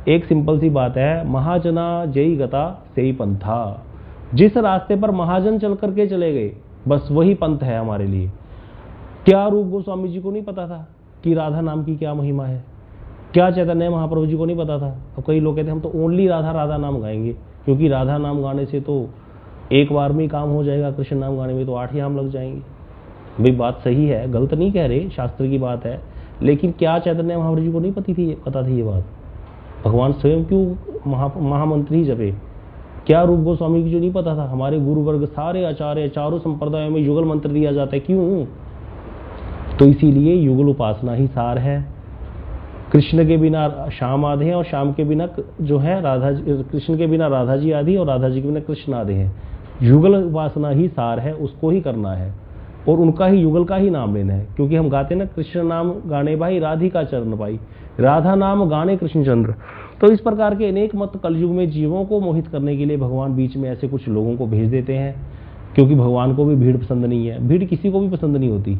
एक सिंपल सी बात है, महाजना जय गता सेई पंथा। जिस रास्ते पर महाजन चल करके चले गए बस वही पंथ है हमारे लिए। क्या रूप गोस्वामी जी को नहीं पता था कि राधा नाम की क्या महिमा है? क्या चैतन्य महाप्रभु जी को नहीं पता था? अब कई लोग कहते हैं हम तो ओनली राधा राधा नाम गाएंगे, क्योंकि राधा नाम गाने से तो एक बार में ही काम हो जाएगा, कृष्ण नाम गाने में तो 8 याम लग जाएंगे। भाई बात सही है, गलत नहीं कह रहे, शास्त्र की बात है। लेकिन क्या चैतन्य महाप्रभु जी को नहीं पता थी ये बात? भगवान स्वयं क्यों महामंत्र ही जपे? क्या रूप गोस्वामी जी को नहीं पता था? हमारे गुरु वर्ग सारे आचार्य चारों संप्रदायों में युगल मंत्र दिया जाता है, क्यों? तो इसीलिए युगल उपासना ही सार है। कृष्ण के बिना श्याम आधे हैं और श्याम के बिना जो है राधा जी, कृष्ण के बिना राधा जी आदि और राधा जी के बिना कृष्ण आधे हैं। युगल उपासना ही सार है, उसको ही करना है और उनका ही युगल का ही नाम लेना है। क्योंकि हम गाते ना, कृष्ण नाम गाने भाई राधिका चरण पाई, राधा नाम गाने कृष्णचंद्र। तो इस प्रकार के अनेक मत कलयुग में जीवों को मोहित करने के लिए भगवान बीच में ऐसे कुछ लोगों को भेज देते हैं, क्योंकि भगवान को भी भीड़ पसंद नहीं है। भीड़ किसी को भी पसंद नहीं होती,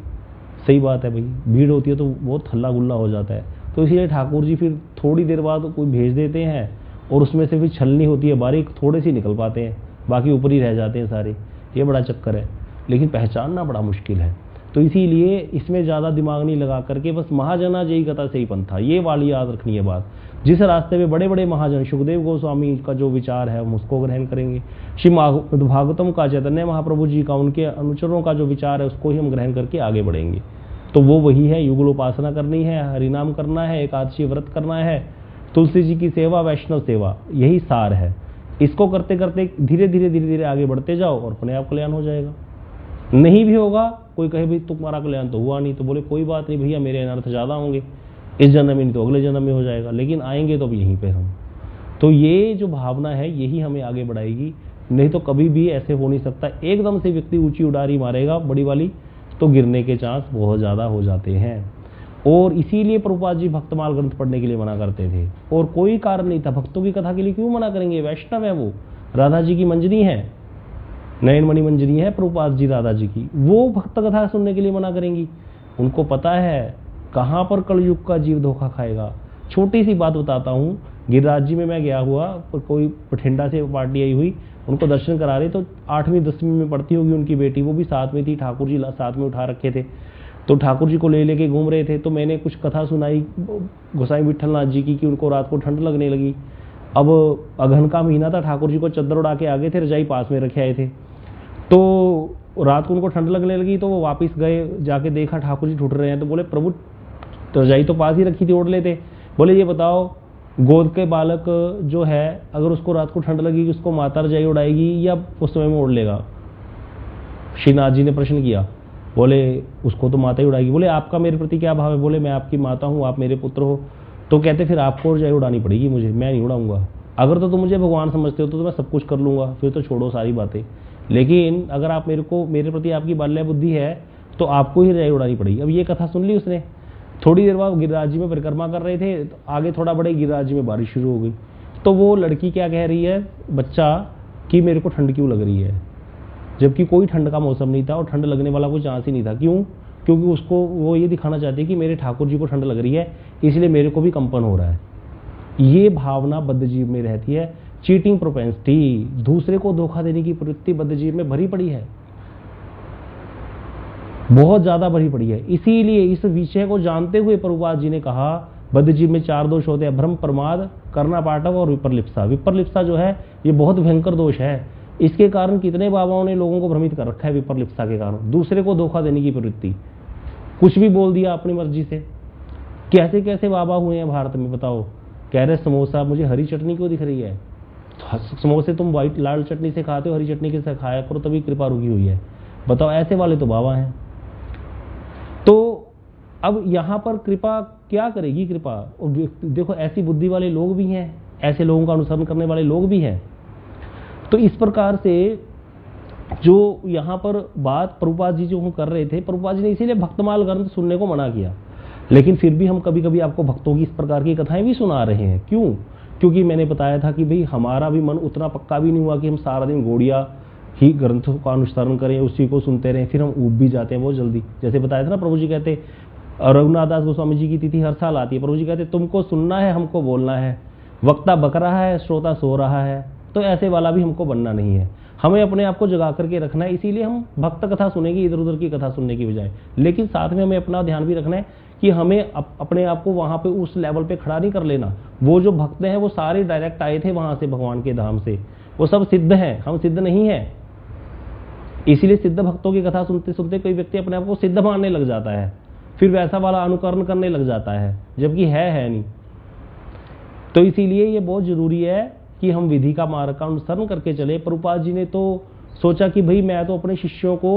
सही बात है भाई। भीड़ होती है तो बहुत हल्ला गुल्ला हो जाता है। तो इसलिए ठाकुर जी फिर थोड़ी देर बाद कोई भेज देते हैं और उसमें से फिर छलनी होती है, बारीक थोड़े से निकल पाते हैं, बाकी ऊपर ही रह जाते हैं सारे। ये बड़ा चक्कर है, लेकिन पहचानना बड़ा मुश्किल है। तो इसीलिए इसमें ज़्यादा दिमाग नहीं लगा करके बस महाजना जयी कथा से ही पंथा, ये वाली याद रखनी है बात। जिस रास्ते में बड़े बड़े महाजन सुखदेव गोस्वामी का जो विचार है हम उसको ग्रहण करेंगे, श्री भागवतम का, चैतन्य महाप्रभु जी का, उनके अनुचरों का जो विचार है उसको ही हम ग्रहण करके आगे बढ़ेंगे। तो वो वही है, युगल उपासना करनी है, हरिनाम करना है, एकादशी व्रत करना है, तुलसी जी की सेवा, वैष्णव सेवा, यही सार है। इसको करते करते धीरे धीरे आगे बढ़ते जाओ और अपने आप कल्याण हो जाएगा। नहीं भी होगा, कोई कहे भाई तुम्हारा कल्याण तो हुआ नहीं, तो बोले कोई बात नहीं भैया, मेरे अनर्थ ज़्यादा होंगे, इस जन्म में नहीं तो अगले जन्म में हो जाएगा, लेकिन आएंगे तो अब यहीं पे हम। तो ये जो भावना है यही हमें आगे बढ़ाएगी, नहीं तो कभी भी ऐसे हो नहीं सकता। एकदम से व्यक्ति ऊंची उड़ारी मारेगा बड़ी वाली, तो गिरने के चांस बहुत ज़्यादा हो जाते हैं। और इसीलिए प्रभुपाद जी भक्तमाल ग्रंथ पढ़ने के लिए मना करते थे, और कोई कारण नहीं था। भक्तों की कथा के लिए क्यों मना करेंगे, वैष्णव है वो, राधा जी की मंजरी है, नयनमणि मंजरी है प्रभुपाद जी राधा जी की, वो भक्त कथा सुनने के लिए मना करेंगी। उनको पता है कहाँ पर कलयुग का जीव धोखा खाएगा। छोटी सी बात बताता हूँ, गिरिराज जी में मैं गया हुआ, कोई बठिंडा से पार्टी आई हुई, उनको दर्शन करा रहे, तो 8वीं 10वीं में पढ़ती होगी उनकी बेटी, वो भी साथ में थी, ठाकुर जी साथ में उठा रखे थे, तो ठाकुर जी को ले लेके घूम रहे थे। तो मैंने कुछ कथा सुनाई गोसाई विठलनाथ जी की कि उनको रात को ठंड लगने लगी। अब अगहन का महीना था, ठाकुर जी को चद्दर उड़ा के आगे थे, रजाई पास में रखे आए थे, तो रात को उनको ठंड लगने लगी, तो वो वापस गए, जाके देखा ठाकुर जी ठुठ रहे हैं, तो बोले प्रभु रजाई तो पास ही रखी थी, ओढ़ लेते। बोले ये बताओ, गोद के बालक जो है अगर उसको रात को ठंड लगेगी, उसको माता रजाई उड़ाएगी या उस समय में ओढ़ लेगा? श्रीनाथ जी ने प्रश्न किया। बोले उसको तो माता ही उड़ाएगी। बोले आपका मेरे प्रति क्या भाव है? बोले मैं आपकी माता हूँ, आप मेरे पुत्र हो। तो कहते फिर आपको रजाई उड़ानी पड़ेगी मुझे, मैं नहीं उड़ाऊंगा। अगर तो तुम मुझे भगवान समझते हो तो मैं सब कुछ कर लूंगा, फिर तो छोड़ो सारी बातें। लेकिन अगर आप मेरे प्रति आपकी बाल्य बुद्धि है तो आपको ही रजाई उड़ानी पड़ेगी। अब ये कथा सुन ली उसने। थोड़ी देर बाद गिरिराज जी में परिक्रमा कर रहे थे, तो आगे थोड़ा बड़े गिरिराज जी में बारिश शुरू हो गई। तो वो लड़की क्या कह रही है, बच्चा, कि मेरे को ठंड क्यों लग रही है, जबकि कोई ठंड का मौसम नहीं था और ठंड लगने वाला कोई चांस ही नहीं था। क्यों? क्योंकि उसको वो ये दिखाना चाहती है कि मेरे ठाकुर जी को ठंड लग रही है, इसलिए मेरे को भी कंपन हो रहा है। ये भावना बद्धजीव में रहती है। चीटिंग प्रोपेंसिटी, दूसरे को धोखा देने की प्रवृत्ति बद्धजीव में भरी पड़ी है, बहुत ज्यादा भरी पड़ी है। इसीलिए इस विषय को जानते हुए प्रभुपाद जी ने कहा बद्धजीव में 4 दोष होते हैं, भ्रम, प्रमाद, करना पाटव और विपरलिप्सा। विपरलिप्सा जो है ये बहुत भयंकर दोष है। इसके कारण कितने बाबाओं ने लोगों को भ्रमित कर रखा है। विपरलिप्सा के कारण दूसरे को धोखा देने की प्रवृत्ति, कुछ भी बोल दिया अपनी मर्जी से। कैसे कैसे बाबा हुए हैं भारत में, बताओ। कह रहे समोसा, मुझे हरी चटनी क्यों दिख रही है? समोसे तुम व्हाइट लाल चटनी से खाते हो, हरी चटनी के साथ खाया करो, तभी कृपा रुकी हुई है। बताओ, ऐसे वाले तो बाबा हैं। तो अब यहां पर कृपा क्या करेगी? कृपा, और देखो ऐसी बुद्धि वाले लोग भी हैं, ऐसे लोगों का अनुसरण करने वाले लोग भी हैं। तो इस प्रकार से जो यहाँ पर बात प्रभुपाद जी जो कर रहे थे, प्रभुपाद जी ने इसीलिए भक्तमाल ग्रंथ सुनने को मना किया। लेकिन फिर भी हम कभी कभी आपको भक्तों की इस प्रकार की कथाएं भी सुना रहे हैं। क्यों? क्योंकि मैंने बताया था कि भाई हमारा भी मन उतना पक्का भी नहीं हुआ कि हम सारा दिन घोड़िया ही ग्रंथों का अनुसरण करें, उसी को सुनते रहें, फिर हम ऊब भी जाते हैं बहुत जल्दी। जैसे बताया था ना, प्रभु जी कहते, रघुनाथ दास गोस्वामी जी की तिथि हर साल आती है, प्रभु जी कहते तुमको सुनना है, हमको बोलना है, वक्ता बक रहा है, श्रोता सो रहा है, तो ऐसे वाला भी हमको बनना नहीं है। हमें अपने आप को जगा करके रखना है। इसीलिए हम भक्त कथा सुनेंगे इधर उधर की कथा सुनने की बजाय। लेकिन साथ में हमें अपना ध्यान भी रखना है कि हमें अपने आप को वहां पे उस लेवल पे खड़ा नहीं कर लेना। वो जो भक्त हैं वो सारे डायरेक्ट आए थे वहां से, भगवान के धाम से, वो सब सिद्ध हैं, हम सिद्ध नहीं है। इसीलिए सिद्ध भक्तों की कथा सुनते सुनते कोई व्यक्ति अपने आप को सिद्ध मानने लग जाता है, फिर वैसा वाला अनुकरण करने लग जाता है, जबकि है नहीं। तो इसीलिए ये बहुत जरूरी है कि हम विधि का मार्ग का अनुसरण करके चले। प्रभुपाद जी ने तो सोचा कि भाई मैं तो अपने शिष्यों को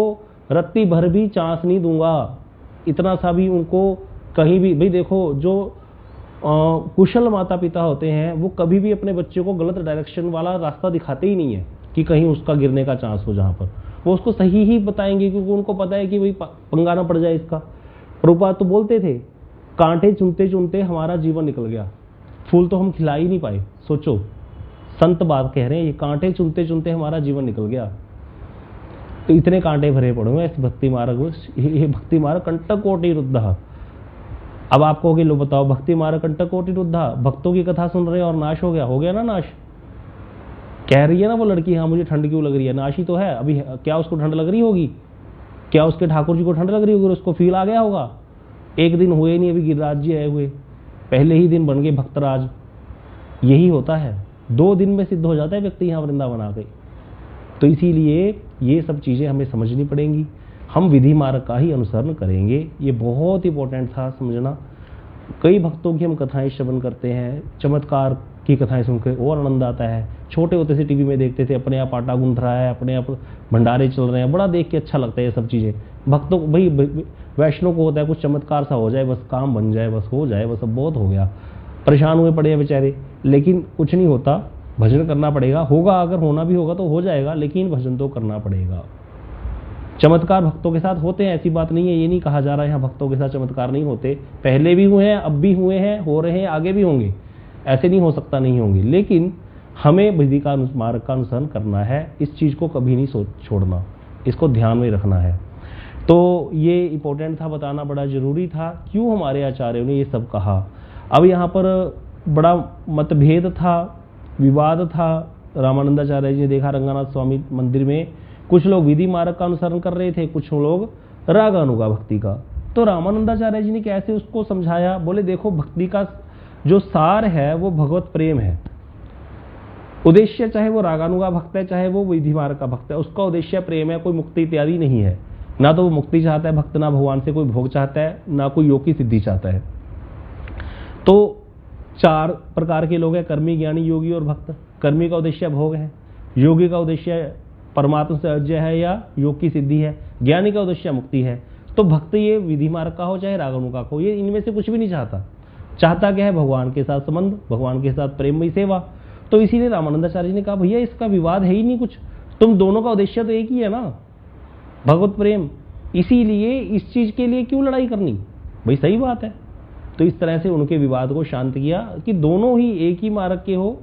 रत्ती भर भी चांस नहीं दूंगा, इतना सा भी उनको कहीं भी। भाई देखो, जो कुशल माता पिता होते हैं वो कभी भी अपने बच्चे को गलत डायरेक्शन वाला रास्ता दिखाते ही नहीं है कि कहीं उसका गिरने का चांस हो। जहां पर वो उसको सही ही बताएंगे, क्योंकि उनको पता है कि भाई पंगा ना पड़ जाए इसका। प्रभुपाद तो बोलते थे, कांटे चुनते चुनते हमारा जीवन निकल गया, फूल तो हम खिला ही नहीं पाए। सोचो, संत बात कह रहे हैं, ये कांटे चुनते चुनते हमारा जीवन निकल गया। तो इतने कांटे भरे पड़े हुए इस भक्ति मार्ग में। ये भक्ति मार्ग कंटक कोटि रुद्धा। अब आप कहोगे, लो बताओ, भक्ति मार्ग कंटक कोटि रुद्धा, भक्तों की कथा सुन रहे हैं और नाश हो गया? हो गया ना नाश। कह रही है ना वो लड़की, हाँ मुझे ठंड क्यों लग रही है, नाश ही तो है। अभी क्या उसको ठंड लग रही होगी? क्या उसके ठाकुर जी को ठंड लग रही होगी, उसको फील आ गया होगा? एक दिन हुए नहीं, अभी गिरिराज जी आए हुए, पहले ही दिन बन गए भक्तराज। यही होता है, 2 दिन में सिद्ध हो जाता है व्यक्ति यहाँ वृंदावन आ गए। तो इसीलिए ये सब चीज़ें हमें समझनी पड़ेंगी। हम विधि मार्ग का ही अनुसरण करेंगे, ये बहुत इंपॉर्टेंट था समझना। कई भक्तों की हम कथाएं श्रवण करते हैं, चमत्कार की कथाएं सुनकर और आनंद आता है। छोटे होते से टीवी में देखते थे, अपने आप आटा गूंथ रहा है, अपने आप भंडारे चल रहे हैं, बड़ा देख के अच्छा लगता है ये सब चीज़ें। भक्तों को भाई वैष्णव को होता है कुछ चमत्कार सा हो जाए, बस काम बन जाए, बस हो जाए, बस अब बहुत हो गया। परेशान हुए पड़े हैं बेचारे, लेकिन कुछ नहीं होता, भजन करना पड़ेगा। होगा, अगर होना भी होगा तो हो जाएगा, लेकिन भजन तो करना पड़ेगा। चमत्कार भक्तों के साथ होते हैं, ऐसी बात नहीं है, ये नहीं कहा जा रहा है यहाँ भक्तों के साथ चमत्कार नहीं होते। पहले भी हुए हैं, अब भी हुए हैं, हो रहे हैं, आगे भी होंगे, ऐसे नहीं हो सकता नहीं होंगे। लेकिन हमें विधि का मार्ग का अनुसरण करना है, इस चीज़ को कभी नहीं छोड़ना, इसको ध्यान में रखना है। तो ये इंपॉर्टेंट था, बताना बड़ा जरूरी था, क्यों हमारे आचार्यों ने ये सब कहा। अब यहाँ पर बड़ा मतभेद था, विवाद था। रामानंदाचार्य जी ने देखा रंगनाथ स्वामी मंदिर में कुछ लोग विधि मार्ग का अनुसरण कर रहे थे, कुछ लोग रागानुगा भक्ति का। तो रामानंदाचार्य जी ने कैसे उसको समझाया? बोले देखो, भक्ति का जो सार है वो भगवत प्रेम है। उद्देश्य चाहे वो रागानुगा भक्त है, चाहे वो विधि मार्ग का भक्त है, उसका उद्देश्य प्रेम है, कोई मुक्ति इत्यादि नहीं है। ना तो वो मुक्ति चाहता है भक्त, ना भगवान से कोई भोग चाहता है, ना कोई योग की सिद्धि चाहता है। तो 4 प्रकार के लोग हैं, कर्मी, ज्ञानी, योगी और भक्त। कर्मी का उद्देश्य भोग है, योगी का उद्देश्य परमात्मा से अर्ज्य है या योग की सिद्धि है, ज्ञानी का उद्देश्य मुक्ति है। तो भक्त ये विधि मार्ग का हो चाहे रागानुगा का हो, ये इनमें से कुछ भी नहीं चाहता। चाहता क्या है? भगवान के साथ संबंध, भगवान के साथ प्रेममयी सेवा। तो इसीलिए रामानंदाचार्य जी ने कहा भैया इसका विवाद है ही नहीं कुछ, तुम दोनों का उद्देश्य तो एक ही है ना, भगवत प्रेम। इसीलिए इस चीज के लिए क्यों लड़ाई करनी? भाई सही बात है। तो इस तरह से उनके विवाद को शांत किया कि दोनों ही एक ही मार्ग के हो,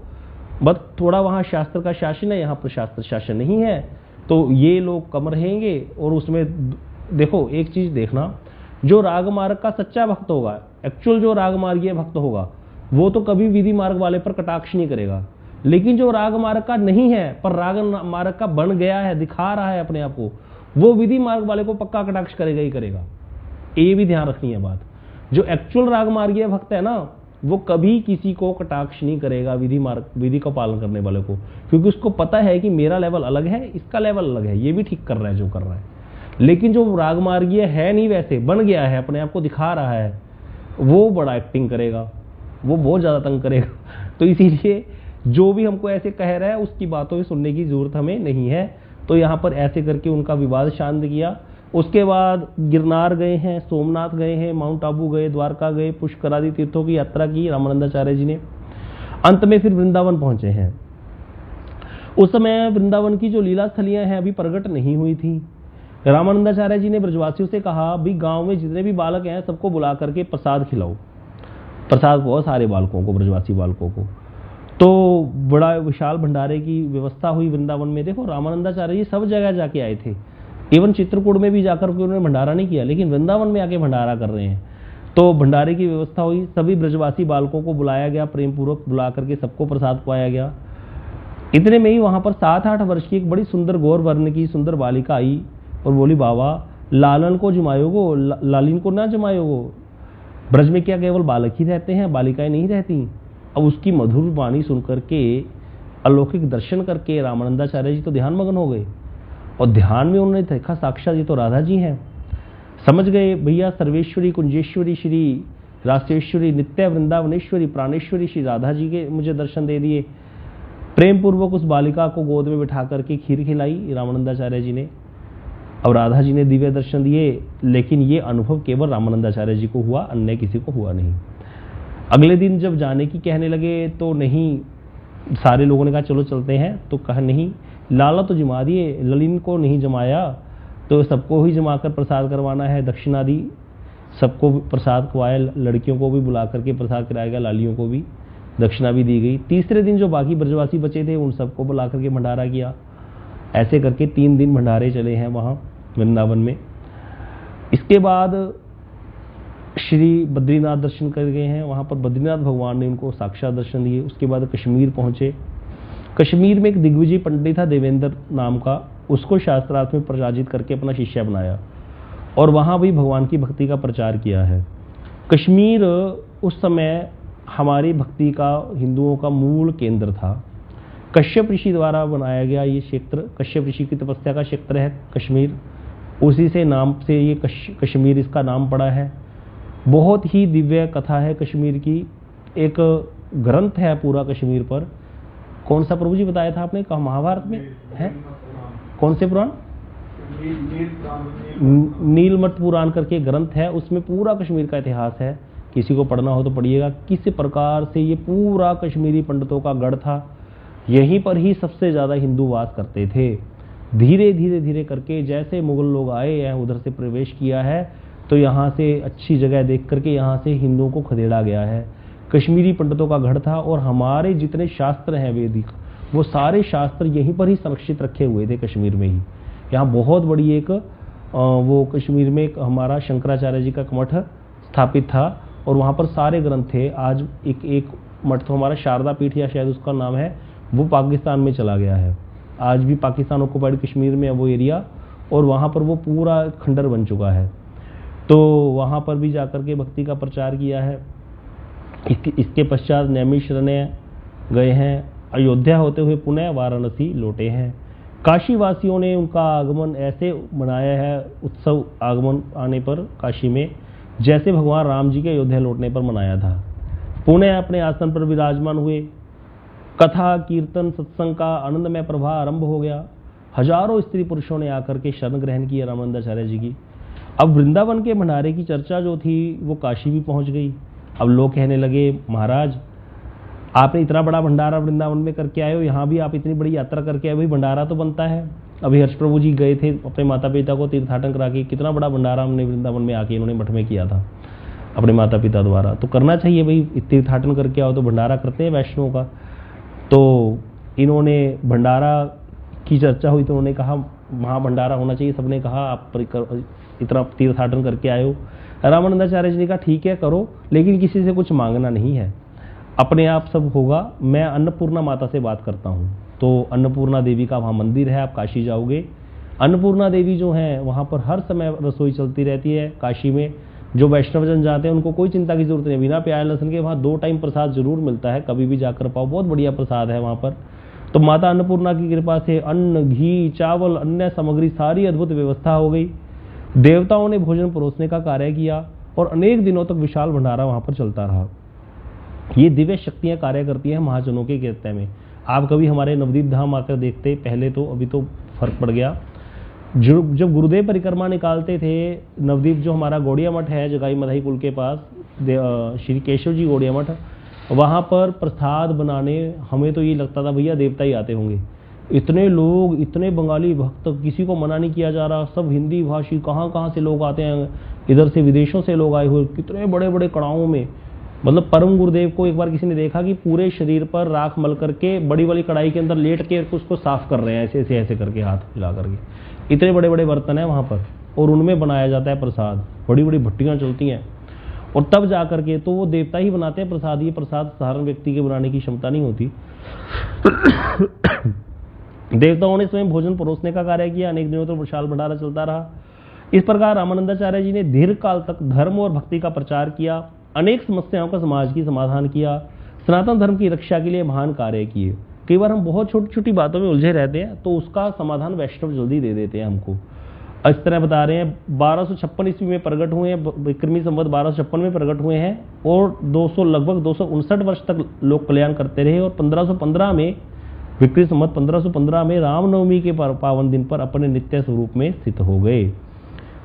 बस थोड़ा वहां शास्त्र का शासन है, यहाँ पर शास्त्र शासन नहीं है, तो ये लोग कम रहेंगे। और उसमें देखो एक चीज देखना, जो राग मार्ग का सच्चा भक्त होगा, एक्चुअल जो राग मार्गीय भक्त होगा, वो तो कभी विधि मार्ग वाले पर कटाक्ष नहीं करेगा। लेकिन जो राग मार्ग का नहीं है पर राग मार्ग का बन गया है, दिखा रहा है अपने आप को, वो विधि मार्ग वाले को पक्का कटाक्ष करेगा ही करेगा। ये भी ध्यान रखनी है बात। जो एक्चुअल राग मार्गीय भक्त है ना, वो कभी किसी को कटाक्ष नहीं करेगा विधि का पालन करने वाले को, क्योंकि उसको पता है कि मेरा लेवल अलग है, इसका लेवल अलग है, ये भी ठीक कर रहा है जो कर रहा है। लेकिन जो राग मार्गीय है नहीं, वैसे बन गया है, अपने आप को दिखा रहा है, वो बड़ा एक्टिंग करेगा, वो बहुत ज्यादा तंग करेगा। तो इसीलिए जो भी हमको ऐसे कह रहा है उसकी बातों में सुनने की जरूरत हमें नहीं है। तो यहाँ पर ऐसे करके उनका विवाद शांत किया। उसके बाद गिरनार गए हैं, सोमनाथ गए हैं, माउंट आबू गए, द्वारका गए, पुष्कर आदि तीर्थों की यात्रा की रामानंदाचार्य जी ने। अंत में फिर वृंदावन पहुंचे हैं। उस समय वृंदावन की जो लीला स्थलियां हैं अभी प्रकट नहीं हुई थी। रामानंदाचार्य जी ने ब्रजवासियों से कहा भी गांव में जितने भी बालक हैं सबको बुला करके प्रसाद खिलाओ। प्रसाद बहुत सारे बालकों को, ब्रजवासी बालकों को। तो बड़ा विशाल भंडारे की व्यवस्था हुई वृंदावन में। देखो रामानंदाचार्य जी सब जगह जाके आए थे, इवन चित्रकूट में भी जाकर के उन्होंने भंडारा नहीं किया, लेकिन वृंदावन में आके भंडारा कर रहे हैं। तो भंडारे की व्यवस्था हुई, सभी ब्रजवासी बालकों को बुलाया गया, प्रेम पूर्वक बुला करके सबको प्रसाद खवाया गया। इतने में ही वहां पर 7-8 वर्ष की एक बड़ी सुंदर गौर वर्ण की सुंदर बालिका आई और बोली, बाबा लालन को जमायोगो, लालिन को ना जमायोगो। ब्रज में क्या केवल बालक ही रहते हैं, बालिकाएं नहीं रहती? अब उसकी मधुर वाणी सुनकर के, अलौकिक दर्शन करके रामानंदाचार्य जी तो ध्यान मग्न हो गए। और ध्यान में उन्होंने देखा साक्षात ये तो राधा जी हैं। समझ गए भैया, सर्वेश्वरी, कुंजेश्वरी, श्री रासेश्वरी, नित्य वृंदावनेश्वरी, प्राणेश्वरी श्री राधा जी के मुझे दर्शन दे दिए। प्रेम पूर्वक उस बालिका को गोद में बिठा करके खीर खिलाई रामानंदाचार्य जी ने। अब राधा जी ने दिव्य दर्शन दिए, लेकिन ये अनुभव केवल रामानंदाचार्य जी को हुआ, अन्य किसी को हुआ नहीं। अगले दिन जब जाने की कहने लगे तो नहीं, सारे लोगों ने कहा चलो चलते हैं, तो कहा नहीं, लाला तो जमा दिए, ललिन को नहीं जमाया, तो सबको ही जमा कर प्रसाद करवाना है। दक्षिणा दी, सबको प्रसाद खवाया, लड़कियों को भी बुला करके प्रसाद कराया गया, लालियों को भी दक्षिणा भी दी गई। तीसरे दिन जो बाकी ब्रजवासी बचे थे उन सबको बुला करके भंडारा किया। ऐसे करके 3 दिन भंडारे चले हैं वहाँ वृंदावन में। इसके बाद श्री बद्रीनाथ दर्शन कर गए हैं, वहाँ पर बद्रीनाथ भगवान ने उनको साक्षात दर्शन दिए। उसके बाद कश्मीर पहुँचे। कश्मीर में एक दिग्विजय पंडित था देवेंद्र नाम का, उसको शास्त्रार्थ में पराजित करके अपना शिष्य बनाया। और वहाँ भी भगवान की भक्ति का प्रचार किया है। कश्मीर उस समय हमारी भक्ति का, हिंदुओं का मूल केंद्र था। कश्यप ऋषि द्वारा बनाया गया ये क्षेत्र, कश्यप ऋषि की तपस्या का क्षेत्र है कश्मीर, उसी से नाम से ये कश्मीर इसका नाम पड़ा है। बहुत ही दिव्य कथा है कश्मीर की, एक ग्रंथ है पूरा कश्मीर पर। कौन सा प्रभु जी बताया था आपने, कहा महाभारत में है? कौन से पुराण? नीलमठ पुराण करके ग्रंथ है, उसमें पूरा कश्मीर का इतिहास है। किसी को पढ़ना हो तो पढ़िएगा, किस प्रकार से ये पूरा कश्मीरी पंडितों का गढ़ था। यहीं पर ही सबसे ज्यादा हिंदू वास करते थे। धीरे धीरे धीरे करके जैसे मुगल लोग आए हैं, उधर से प्रवेश किया है, तो यहाँ से अच्छी जगह देख करके यहाँ से हिंदुओं को खदेड़ा गया है। कश्मीरी पंडितों का गढ़ था, और हमारे जितने शास्त्र हैं वैदिक, वो सारे शास्त्र यहीं पर ही संरक्षित रखे हुए थे कश्मीर में ही। यहाँ बहुत बड़ी एक वो कश्मीर में एक हमारा शंकराचार्य जी का मठ स्थापित था, और वहाँ पर सारे ग्रंथ थे। आज एक मठ तो हमारा शारदा पीठ या शायद उसका नाम है, वो पाकिस्तान में चला गया है। आज भी पाकिस्तान ऑक्युपाइड कश्मीर में है वो एरिया, और वहाँ पर वो पूरा खंडर बन चुका है। तो वहाँ पर भी जाकर के भक्ति का प्रचार किया है। इसके पश्चात नैमिषारण्य गए हैं, अयोध्या होते हुए पुनः वाराणसी लौटे हैं। काशी वासियों ने उनका आगमन ऐसे मनाया है, उत्सव आगमन आने पर काशी में, जैसे भगवान राम जी के अयोध्या लौटने पर मनाया था। पुनः अपने आसन पर विराजमान हुए, कथा कीर्तन सत्संग का आनंदमय प्रवाह आरंभ हो गया। हजारों स्त्री पुरुषों ने आकर के शरण ग्रहण किया रामानंदाचार्य जी की। अब वृंदावन के भंडारे की चर्चा जो थी वो काशी भी पहुंच गई। अब लोग कहने लगे, महाराज आपने इतना बड़ा भंडारा वृंदावन में करके आए हो, यहाँ भी आप इतनी बड़ी यात्रा करके आए, भाई भंडारा तो बनता है। अभी हर्ष प्रभु जी गए थे अपने माता पिता को तीर्थाटन करा के, कितना बड़ा भंडारा हमने वृंदावन में आके इन्होंने मठ में किया था अपने माता पिता द्वारा। तो करना चाहिए भाई, तीर्थाटन करके आओ तो भंडारा करते हैं वैष्णवों का। तो इन्होंने भंडारा की चर्चा हुई तो उन्होंने कहा वहाँ भंडारा होना चाहिए। सबने कहा आप इतना तीर्थाटन करके आए हो। रामानंदाचार्य जी ने कहा ठीक है करो, लेकिन किसी से कुछ मांगना नहीं है, अपने आप सब होगा। मैं अन्नपूर्णा माता से बात करता हूँ। तो अन्नपूर्णा देवी का वहाँ मंदिर है, आप काशी जाओगे, अन्नपूर्णा देवी जो है वहाँ पर हर समय रसोई चलती रहती है। काशी में जो वैष्णवजन जाते हैं उनको कोई चिंता की जरूरत नहीं, बिना प्याज लहसुन के वहाँ 2 टाइम प्रसाद जरूर मिलता है, कभी भी जाकर पाओ, बहुत बढ़िया प्रसाद है वहाँ पर। तो माता अन्नपूर्णा की कृपा से अन्न, घी, चावल, अन्य सामग्री सारी अद्भुत व्यवस्था हो गई। देवताओं ने भोजन परोसने का कार्य किया, और अनेक दिनों तक विशाल भंडारा वहाँ पर चलता रहा। ये दिव्य शक्तियाँ कार्य करती हैं महाजनों के कीर्तन में। आप कभी हमारे नवदीप धाम आकर देखते, पहले तो, अभी तो फर्क पड़ गया। जब गुरुदेव परिक्रमा निकालते थे, नवदीप जो हमारा गौड़िया मठ है जगाई मधाई पुल के पास, श्री केशव जी गौड़िया मठ, वहाँ पर प्रसाद बनाने हमें तो ये लगता था भैया देवता ही आते होंगे। इतने लोग, इतने बंगाली भक्त, किसी को मना नहीं किया जा रहा, सब हिंदी भाषी, कहाँ कहाँ से लोग आते हैं, इधर से विदेशों से लोग आए हुए, कितने बड़े बड़े कड़ाओं में। मतलब परम गुरुदेव को एक बार किसी ने देखा कि पूरे शरीर पर राख मल करके बड़ी वाली कढ़ाई के अंदर लेट के उसको साफ कर रहे हैं, ऐसे ऐसे ऐसे करके हाथ हिला करके। इतने बड़े बड़े बर्तन हैं वहाँ पर, और उनमें बनाया जाता है प्रसाद, बड़ी बड़ी भट्टियाँ चलती हैं, और तब जा करके तो वो देवता ही बनाते हैं प्रसाद। ये प्रसाद साधारण व्यक्ति के बनाने की क्षमता नहीं होती। देवताओं ने स्वयं भोजन परोसने का कार्य किया, अनेक दिनों तक विशाल भंडारा चलता रहा। इस प्रकार रामानंदाचार्य जी ने दीर्घ काल तक धर्म और भक्ति का प्रचार किया, अनेक समस्याओं का समाज की समाधान किया, सनातन धर्म की रक्षा के लिए महान कार्य किए। कई बार हम बहुत छोटी छोटी बातों में उलझे रहते हैं, तो उसका समाधान वैष्णव जल्दी दे देते हैं हमको। इस तरह बता रहे हैं, 1256 ईस्वी में प्रकट हुए हैं, विक्रमी संवत 1256 में प्रकट हुए हैं, और 200 लगभग 259 वर्ष तक लोक कल्याण करते रहे। और 1515 में, विक्रमी संवत 1515 में रामनवमी के पावन दिन पर अपने नित्य स्वरूप में स्थित हो गए।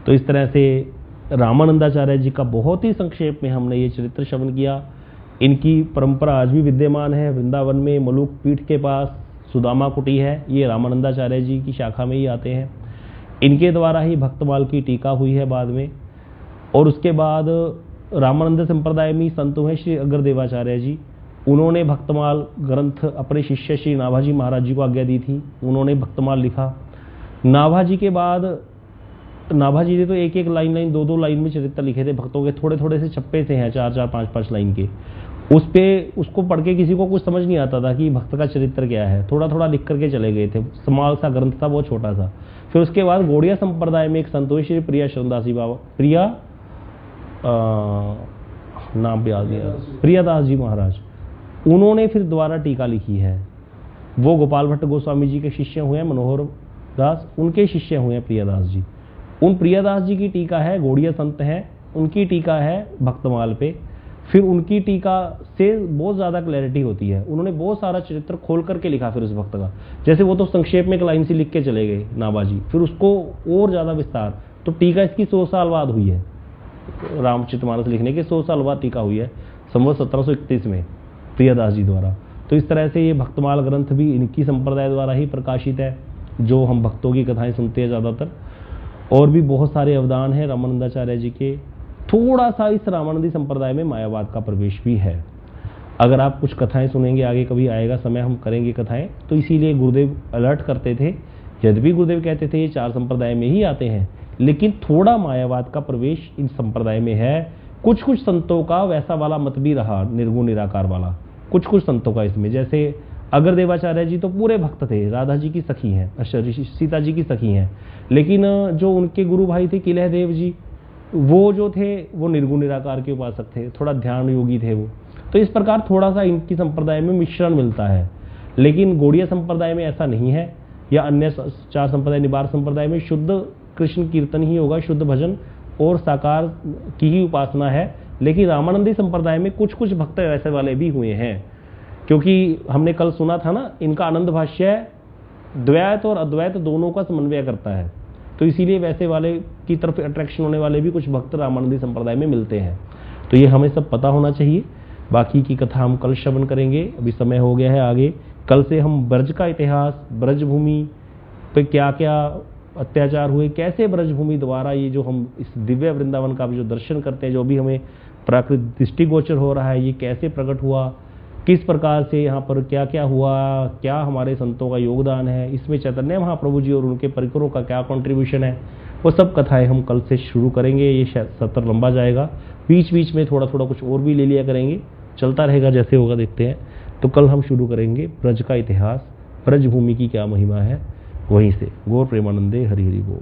तो इस तरह से रामानंदाचार्य जी का बहुत ही संक्षेप में हमने ये चरित्र श्रवण किया। इनकी परंपरा आज भी विद्यमान है। वृंदावन में मलुक पीठ के पास सुदामा कुटी है, ये रामानंदाचार्य जी की शाखा में ही आते हैं। इनके द्वारा ही भक्तमाल की टीका हुई है बाद में। और उसके बाद रामानंद संप्रदाय में संत हुए श्री अग्रदेवाचार्य जी, उन्होंने भक्तमाल ग्रंथ अपने शिष्य श्री नाभाजी महाराज जी को आज्ञा दी थी, उन्होंने भक्तमाल लिखा। नाभाजी के बाद नाभाजी ने तो एक एक लाइन 2-2 लाइन में चरित्र लिखे थे भक्तों के, थोड़े थोड़े से छप्पे से हैं, 4-4, 5-5 लाइन के। उस पे उसको पढ़ के किसी को कुछ समझ नहीं आता था कि भक्त का चरित्र क्या है, थोड़ा थोड़ा लिख करके चले गए थे। समाल सा ग्रंथ था, बहुत छोटा सा। फिर उसके बाद गौड़िया संप्रदाय में एक संत हुए श्री प्रिया शरणदासी बाबा, नाम भी आ गया, प्रियादास जी महाराज। उन्होंने फिर दोबारा टीका लिखी है। वो गोपाल भट्ट गोस्वामी जी के शिष्य हुए हैं, मनोहर दास उनके शिष्य हुए हैं प्रियादास जी। उन प्रियादास जी की टीका है, गौड़िया संत हैं, उनकी टीका है भक्तमाल पे। फिर उनकी टीका से बहुत ज़्यादा क्लैरिटी होती है। उन्होंने बहुत सारा चरित्र खोल करके लिखा फिर उस भक्त का। जैसे वो तो संक्षेप में एक लाइन सी लिख के चले गए नाबाजी, फिर उसको और ज़्यादा विस्तार, तो टीका इसकी 100 साल बाद हुई है। रामचरितमानस लिखने के 100 साल बाद टीका हुई है, संवत 1731 में प्रियादास जी द्वारा। तो इस तरह से ये भक्तमाल ग्रंथ भी इनकी संप्रदाय द्वारा ही प्रकाशित है, जो हम भक्तों की कथाएं सुनते हैं ज़्यादातर। और भी बहुत सारे अवदान हैं रामानंदाचार्य जी के। थोड़ा सा इस रामानंदी संप्रदाय में मायावाद का प्रवेश भी है। अगर आप कुछ कथाएं सुनेंगे, आगे कभी आएगा समय हम करेंगे कथाएं, तो इसीलिए गुरुदेव अलर्ट करते थे। यद्यपि गुरुदेव कहते थे ये 4 संप्रदाय में ही आते हैं, लेकिन थोड़ा मायावाद का प्रवेश इन संप्रदाय में है। कुछ कुछ संतों का वैसा वाला मत भी रहा, निर्गुण निराकार वाला, कुछ कुछ संतों का इसमें। जैसे अगर देवाचार्य जी तो पूरे भक्त थे, राधा जी की सखी हैं, सीता जी की सखी हैं, लेकिन जो उनके गुरु भाई थे किलह देव जी, वो जो थे वो निर्गुण निराकार के उपासक थे, थोड़ा ध्यान योगी थे वो। तो इस प्रकार थोड़ा सा इनकी संप्रदाय में मिश्रण मिलता है, लेकिन गौड़िया संप्रदाय में ऐसा नहीं है, या अन्य 4 संप्रदाय, निबार संप्रदाय में शुद्ध कृष्ण कीर्तन ही होगा, शुद्ध भजन और साकार की ही उपासना है। लेकिन रामानंदी संप्रदाय में कुछ कुछ भक्त ऐसे वाले भी हुए हैं, क्योंकि हमने कल सुना था ना, इनका आनंद भाष्य द्वैत और अद्वैत दोनों का समन्वय करता है। तो इसीलिए वैसे वाले की तरफ अट्रैक्शन होने वाले भी कुछ भक्त रामानंदी संप्रदाय में मिलते हैं। तो ये हमें सब पता होना चाहिए। बाकी की कथा हम कल श्रवण करेंगे, अभी समय हो गया है आगे। कल से हम ब्रज का इतिहास, ब्रजभूमि पे क्या क्या अत्याचार हुए, कैसे ब्रजभूमि द्वारा ये जो हम इस दिव्य वृंदावन का भी जो दर्शन करते हैं, जो भी हमें प्राकृत दृष्टिगोचर हो रहा है, ये कैसे प्रकट हुआ, किस प्रकार से यहाँ पर क्या क्या हुआ, क्या हमारे संतों का योगदान है, इसमें चैतन्य महाप्रभु जी और उनके परिकरों का क्या कंट्रीब्यूशन है, वो सब कथाएं हम कल से शुरू करेंगे। ये सत्र लंबा जाएगा, बीच बीच में थोड़ा थोड़ा कुछ और भी ले लिया करेंगे, चलता रहेगा, जैसे होगा देखते हैं। तो कल हम शुरू करेंगे ब्रज का इतिहास, ब्रजभूमि की क्या महिमा है, वहीं से। गौर प्रेमानंदे, हरि हरि बोल।